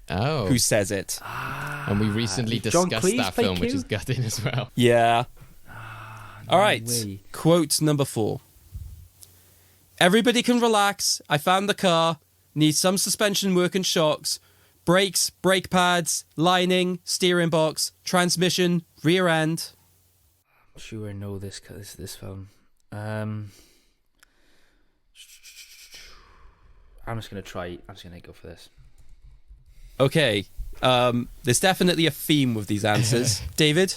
who says it. And we recently discussed that film, which is gutting as well. Yeah. No all right. way. Quote number 4. Everybody can relax. I found the car. Needs some suspension work and shocks. Brakes, brake pads, lining, steering box, transmission, rear end. I'm sure I know this film. I'm just going to go for this. Okay, there's definitely a theme with these answers. David?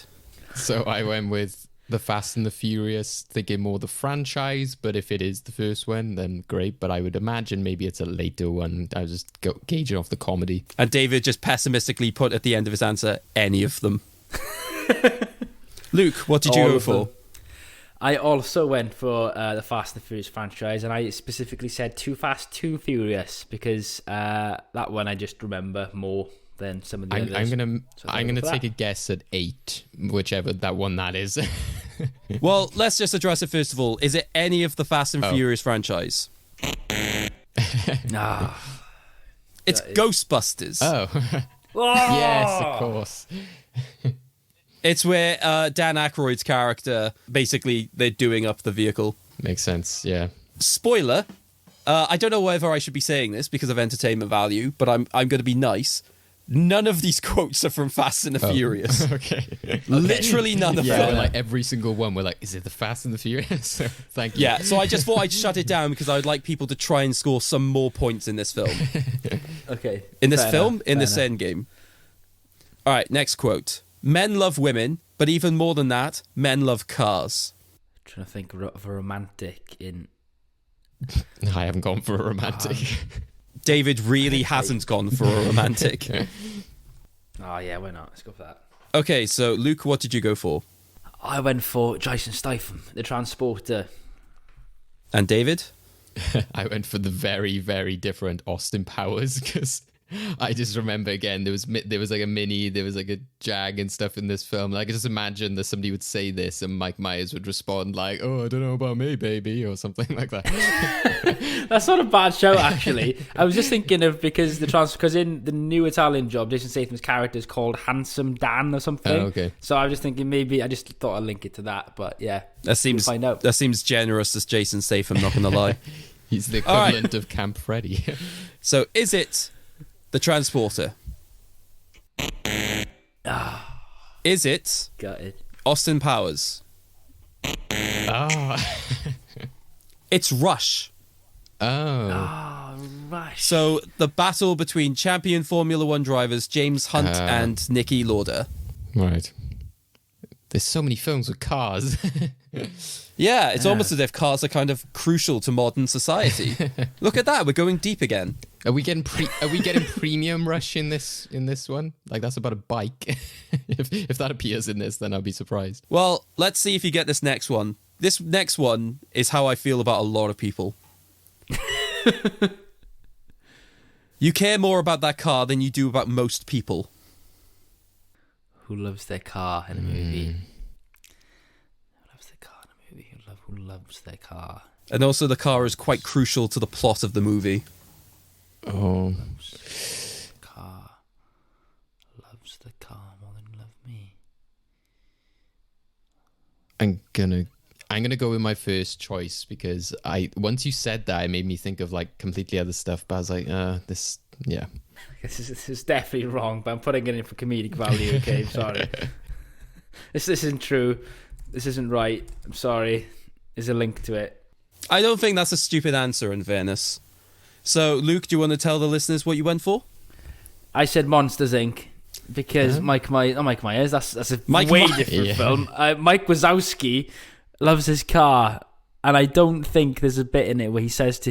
So I went with The Fast and the Furious, thinking more the franchise, but if it is the first one, then great, but I would imagine maybe it's a later one. I was just gauging off the comedy. And David just pessimistically put at the end of his answer, any of them. Luke, what did you go for? I also went for the Fast and the Furious franchise, and I specifically said Too Fast, Too Furious, because that one I just remember more. than some of the others. I'm gonna take a guess at 8, whichever that is. Well, let's just address it first of all. Is it any of the Fast and Furious franchise? No. It's Ghostbusters. Oh. Yes, of course. It's where Dan Aykroyd's character, basically, they're doing up the vehicle. Makes sense, yeah. Spoiler, I don't know whether I should be saying this because of entertainment value, but I'm going to be nice. None of these quotes are from Fast and the Furious. Okay. Literally none of them. Like every single one, we're like, is it the Fast and the Furious? So, thank you. Yeah, so I just thought I'd shut it down because I'd like people to try and score some more points in this film. Okay. In this film? In this endgame. All right, next quote. Men love women, but even more than that, men love cars. I'm trying to think of a romantic in... I haven't gone for a romantic. David really hasn't gone for a romantic. Oh, yeah, why not? Let's go for that. Okay, so Luke, what did you go for? I went for Jason Statham, the transporter. And David? I went for the very, very different Austin Powers because I just remember again there was like a Mini, there was like a Jag and stuff in this film. Like I just imagine that somebody would say this and Mike Myers would respond like, "Oh, I don't know about me, baby," or something like that. That's not a bad show, actually. I was just thinking of because in the new Italian Job, Jason Statham's character is called Handsome Dan or something. Oh, okay. So I was just thinking maybe I just thought I'd link it to that, but yeah, that seems we'll find out. That seems generous as Jason Statham. Not gonna lie, he's the equivalent of Camp Freddy. So is it the transporter? Is it Austin Powers? It's Rush. Rush. So the battle between champion Formula One drivers James Hunt and Nicky Lauda. Right. There's so many films with cars. Yeah, it's almost as if cars are kind of crucial to modern society. Look at that, we're going deep again. Are we getting premium Rush in this one? Like that's about a bike. if that appears in this, then I'll be surprised. Well, let's see if you get this next one. This next one is how I feel about a lot of people. You care more about that car than you do about most people. Who loves their car in a movie? Who loves their car? And also the car is quite crucial to the plot of the movie. Oh. Car. Loves the car more than love me. I'm gonna go with my first choice because once you said that, it made me think of like completely other stuff. But I was like, this, yeah. This is definitely wrong, but I'm putting it in for comedic value. Okay, I'm sorry. This isn't true. This isn't right. I'm sorry. There's a link to it. I don't think that's a stupid answer, in fairness. So, Luke, do you want to tell the listeners what you went for? I said Monsters, Inc. Because Mike Myers, that's a way different film. Mike Wazowski loves his car, and I don't think there's a bit in it where he says to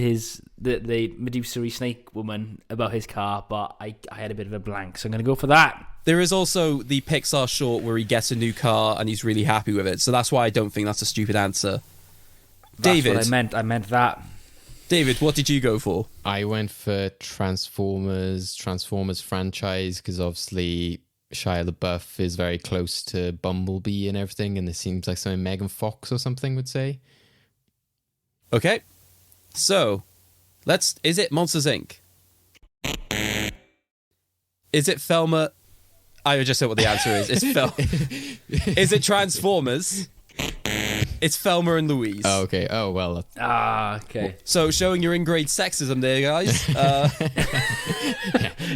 the Medusa-y snake woman about his car, but I had a bit of a blank, so I'm going to go for that. There is also the Pixar short where he gets a new car and he's really happy with it, so that's why I don't think that's a stupid answer. That's David, what I meant. I meant that. David, what did you go for? I went for Transformers franchise because obviously Shia LaBeouf is very close to Bumblebee and everything, and it seems like something Megan Fox or something would say. Okay, so is it Monsters Inc? Is it Thelma? I just said what the answer is. It's Is it Transformers? It's Thelma and Louise. Oh, okay. Oh, well. Okay. So showing your ingrained sexism there, guys.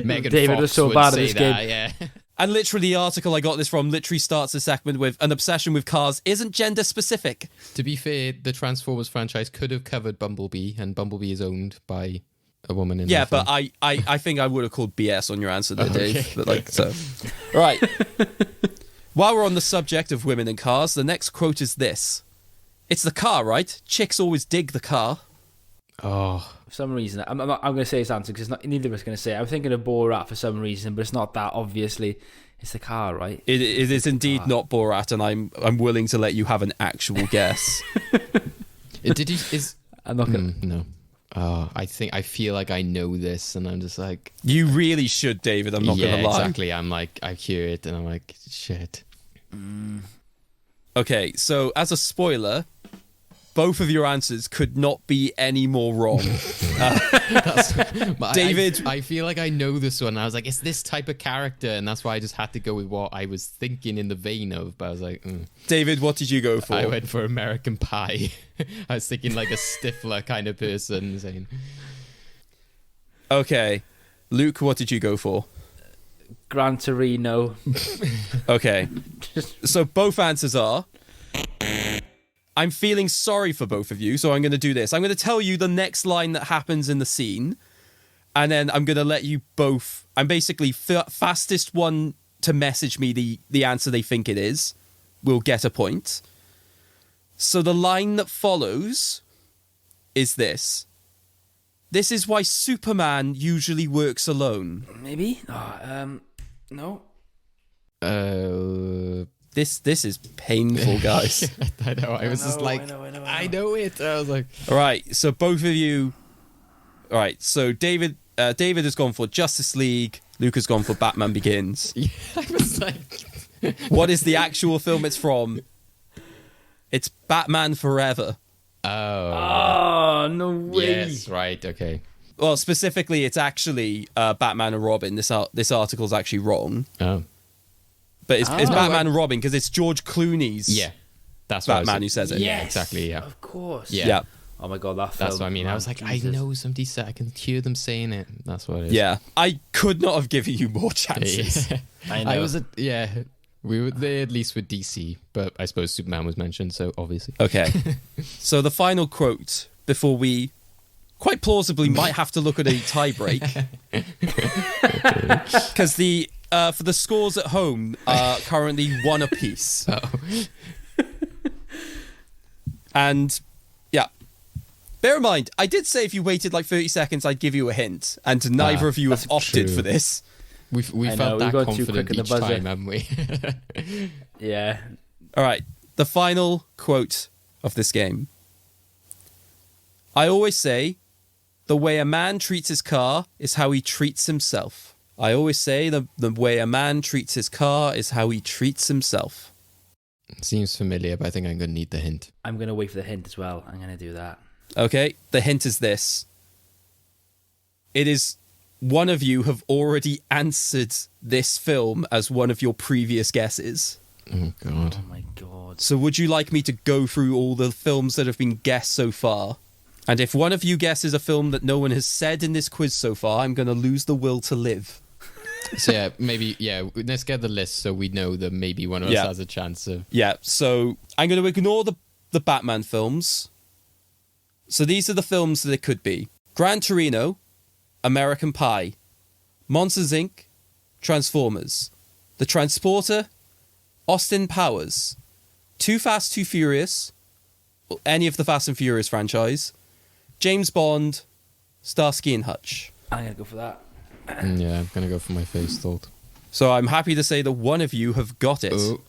Megan David Fox was so would bad at say this that, game. yeah. And literally the article I got this from literally starts the segment with an obsession with cars isn't gender specific. To be fair, the Transformers franchise could have covered Bumblebee, and Bumblebee is owned by a woman in the but film. I think I would have called BS on your answer there, Dave. Okay. But so. Right. While we're on the subject of women and cars, the next quote is this. It's the car, right? Chicks always dig the car. Oh. For some reason, I'm going to say this answer because neither of us are going to say it. I'm thinking of Borat for some reason, but it's not that. Obviously, it's the car, right? It is indeed not Borat, and I'm willing to let you have an actual guess. I'm not gonna. No. Oh, I feel like I know this, and I'm just like... You really should, David. I'm not going to lie. Exactly. I'm like, I hear it, and I'm like, shit. Okay, so as a spoiler, both of your answers could not be any more wrong. David... I feel like I know this one. I was like, it's this type of character, and that's why I just had to go with what I was thinking in the vein of, but I was like... David, what did you go for? I went for American Pie. I was thinking like a Stifler kind of person saying... Okay. Luke, what did you go for? Gran Torino. Okay. So both answers are... I'm feeling sorry for both of you, so I'm going to do this. I'm going to tell you the next line that happens in the scene, and then I'm going to let you both... I'm basically fastest one to message me the answer they think it is will get a point. So the line that follows is this. This is why Superman usually works alone. Maybe? No. This is painful, guys. I know. I was just like, I know it. I was like... All right, so both of you... All right, so David has gone for Justice League. Luke has gone for Batman Begins. Yeah, I was like... What is the actual film it's from? It's Batman Forever. Oh, no way. Yes, right, okay. Well, specifically, it's actually Batman and Robin. This article's actually wrong. Oh. But it's Batman and Robin because it's George Clooney's that's Batman who says it. Yeah, exactly, yeah. Of course. Yeah. Oh my God, that film. That's what I mean. I was like, Jesus. I know somebody said, I can hear them saying it. That's what it is. Yeah. I could not have given you more chances. Yeah. I know. We were there at least with DC, but I suppose Superman was mentioned, so obviously. Okay. So the final quote before we quite plausibly might have to look at a tie break. Because for the scores at home are currently 1 apiece. Oh. And yeah. Bear in mind, I did say if you waited like 30 seconds, I'd give you a hint. And neither of you have opted for this. We felt that confident each time, haven't we? Yeah. All right. The final quote of this game. I always say, the way a man treats his car is how he treats himself. I always say the way a man treats his car is how he treats himself. Seems familiar, but I think I'm going to need the hint. I'm going to wait for the hint as well. I'm going to do that. Okay. The hint is this. It is... One of you have already answered this film as one of your previous guesses. Oh, God. Oh, my God. So would you like me to go through all the films that have been guessed so far? And if one of you guesses a film that no one has said in this quiz so far, I'm going to lose the will to live. So, let's get the list so we know that maybe one of us has a chance of... Yeah, so I'm going to ignore the Batman films. So these are the films that it could be. Gran Torino... American Pie, Monsters, Inc., Transformers, The Transporter, Austin Powers, Too Fast, Too Furious, any of the Fast and Furious franchise, James Bond, Starsky and Hutch. I'm going to go for that. Yeah, I'm going to go for my first thought. So I'm happy to say that one of you have got it.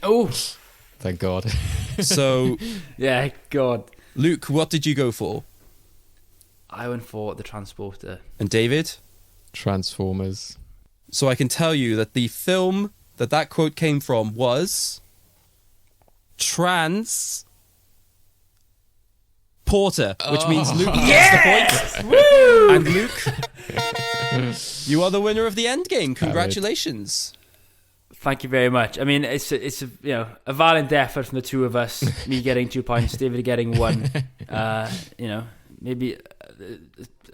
Oh. Thank God. So... Yeah, God. Luke, what did you go for? I went for The Transporter. And David? Transformers. So I can tell you that the film that quote came from was... Transporter, which means Luke gets the point. Woo! And Luke, you are the winner of the end game. Congratulations. Thank you very much. I mean, it's a valiant effort from the two of us. Me getting 2 points, David getting 1. Maybe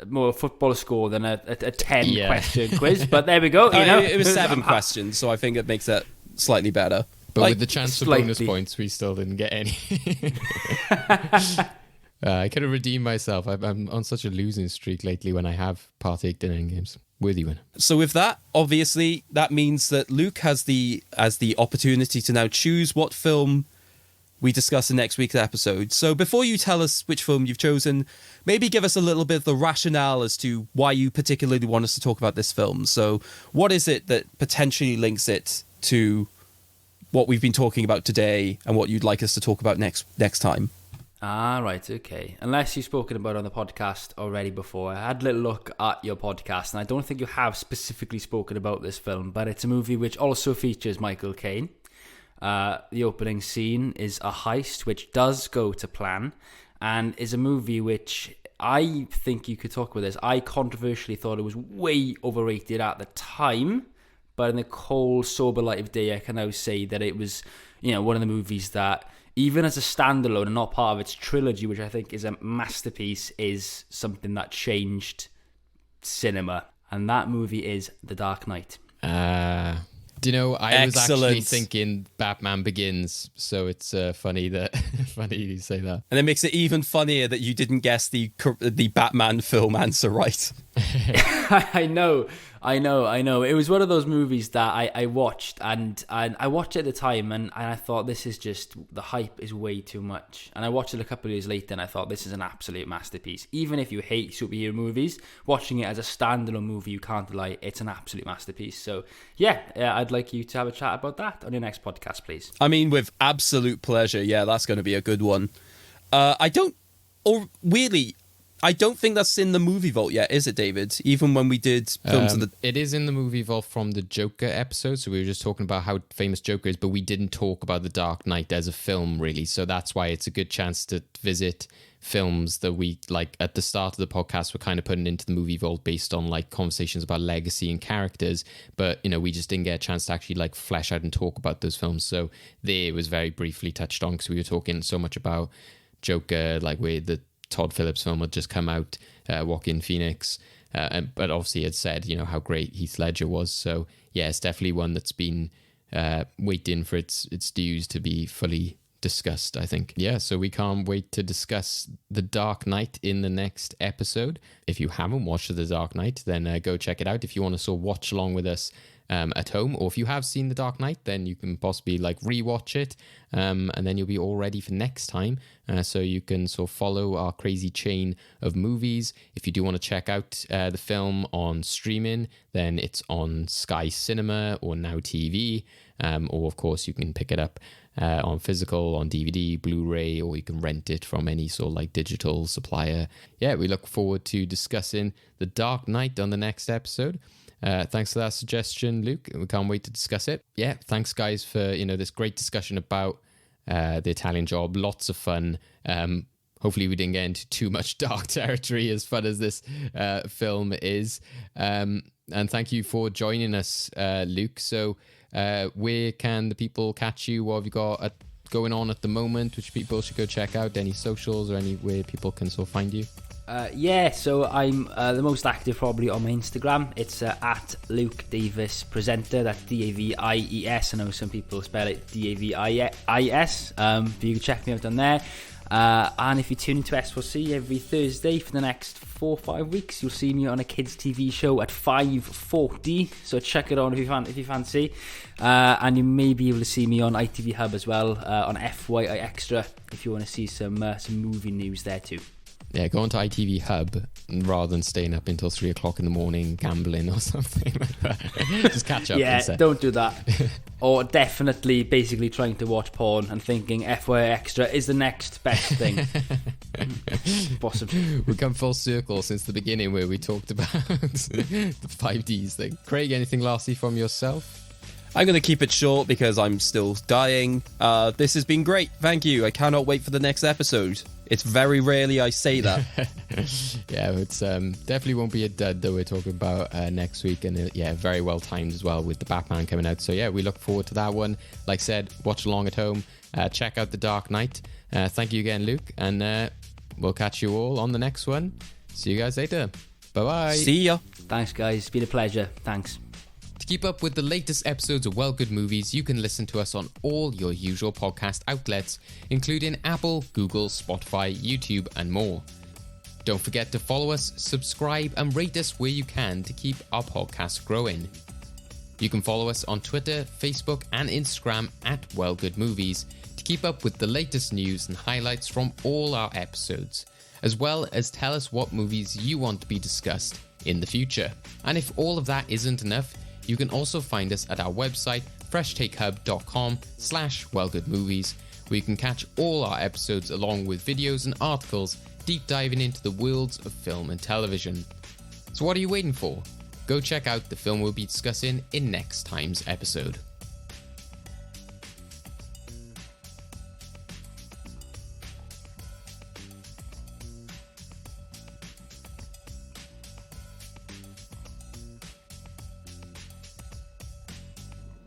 more football score than a 10 question quiz, but there we go. It was 7 questions, so I think it makes it slightly better. But with the chance for bonus points, we still didn't get any. I could have redeemed myself. I'm on such a losing streak lately when I have partaked in endgames. Worthy winner. So with that, obviously, that means that Luke has the opportunity to now choose what film we discuss in next week's episode. So before you tell us which film you've chosen, maybe give us a little bit of the rationale as to why you particularly want us to talk about this film. So what is it that potentially links it to what we've been talking about today and what you'd like us to talk about next time? Ah, right, okay. Unless you've spoken about it on the podcast already before. I had a little look at your podcast, and I don't think you have specifically spoken about this film, but it's a movie which also features Michael Caine. The opening scene is a heist, which does go to plan, and is a movie which I think you could talk about this. I controversially thought it was way overrated at the time, but in the cold, sober light of day, I can now say that it was, one of the movies that, even as a standalone and not part of its trilogy, which I think is a masterpiece, is something that changed cinema. And that movie is The Dark Knight. Do you know, I was actually Excellent. thinking Batman Begins, so it's funny you say that. And it makes it even funnier that you didn't guess the Batman film answer right. I know. It was one of those movies that I watched, and I watched it at the time, and I thought, this is just, the hype is way too much. And I watched it a couple of years later, and I thought, this is an absolute masterpiece. Even if you hate superhero movies, watching it as a standalone movie, you can't deny it's an absolute masterpiece. So, yeah, I'd like you to have a chat about that on your next podcast, please. I mean, with absolute pleasure. Yeah, that's going to be a good one. I don't think that's in the movie vault yet, is it, David? Even when we did films It is in the movie vault from the Joker episode, so we were just talking about how famous Joker is, but we didn't talk about The Dark Knight as a film, really, so that's why it's a good chance to visit films that we, like, at the start of the podcast, we're kind of putting into the movie vault based on, like, conversations about legacy and characters, but, we just didn't get a chance to actually, like, flesh out and talk about those films, so there it was very briefly touched on, because we were talking so much about Joker, like, where the Todd Phillips film had just come out, Joaquin Phoenix, but obviously it said, how great Heath Ledger was. So yeah, it's definitely one that's been waiting for its dues to be fully discussed, I think. Yeah, so we can't wait to discuss The Dark Knight in the next episode. If you haven't watched The Dark Knight, then go check it out. If you want to sort of watch along with us at home, or if you have seen The Dark Knight, then you can possibly like rewatch it, and then you'll be all ready for next time, so you can sort of follow our crazy chain of movies. If you do want to check out the film on streaming, then it's on Sky Cinema or Now TV, or of course you can pick it up on physical, on DVD, Blu-ray, or you can rent it from any sort of like digital supplier. Yeah, we look forward to discussing The Dark Knight on the next episode. Thanks for that suggestion, Luke. We can't wait to discuss it. Yeah, thanks guys for this great discussion about The Italian Job. Lots of fun. Hopefully we didn't get into too much dark territory, as fun as this film is. And thank you for joining us, Luke. So where can the people catch you? What have you got going on at the moment, which people should go check out? Any socials or anywhere people can sort of find you? So I'm the most active probably on my Instagram. It's at Luke Davies Presenter. That's Davies. I know some people spell it Davies. But you can check me out on there. And if you tune into S4C every Thursday for the next 4 or 5 weeks, you'll see me on a kids TV show at 5:40. So check it on if you fancy. And you may be able to see me on ITV Hub as well, on FYI Extra, if you want to see some movie news there too. Yeah, go on to ITV Hub rather than staying up until 3 o'clock in the morning gambling or something like that. Just catch up. Yeah, don't do that. Or definitely basically trying to watch porn and thinking FYI Extra is the next best thing. Possible. We've come full circle since the beginning where we talked about the 5Ds thing. Craig, anything lastly from yourself? I'm going to keep it short because I'm still dying. This has been great. Thank you. I cannot wait for the next episode. It's very rarely I say that. Yeah, it's definitely won't be a dud that we're talking about next week. And very well timed as well with the Batman coming out. So yeah, we look forward to that one. Like I said, watch along at home. Check out The Dark Knight. Thank you again, Luke. And we'll catch you all on the next one. See you guys later. Bye-bye. See ya. Thanks, guys. It's been a pleasure. Thanks. To keep up with the latest episodes of Well Good Movies, you can listen to us on all your usual podcast outlets, including Apple, Google, Spotify, YouTube, and more. Don't forget to follow us, subscribe, and rate us where you can to keep our podcast growing. You can follow us on Twitter, Facebook, and Instagram at Well Good Movies to keep up with the latest news and highlights from all our episodes, as well as tell us what movies you want to be discussed in the future. And if all of that isn't enough, you can also find us at our website freshtakehub.com/wellgoodmovies, where you can catch all our episodes along with videos and articles deep diving into the worlds of film and television. So what are you waiting for? Go check out the film we'll be discussing in next time's episode.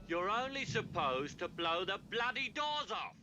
You're only supposed to blow the bloody doors off.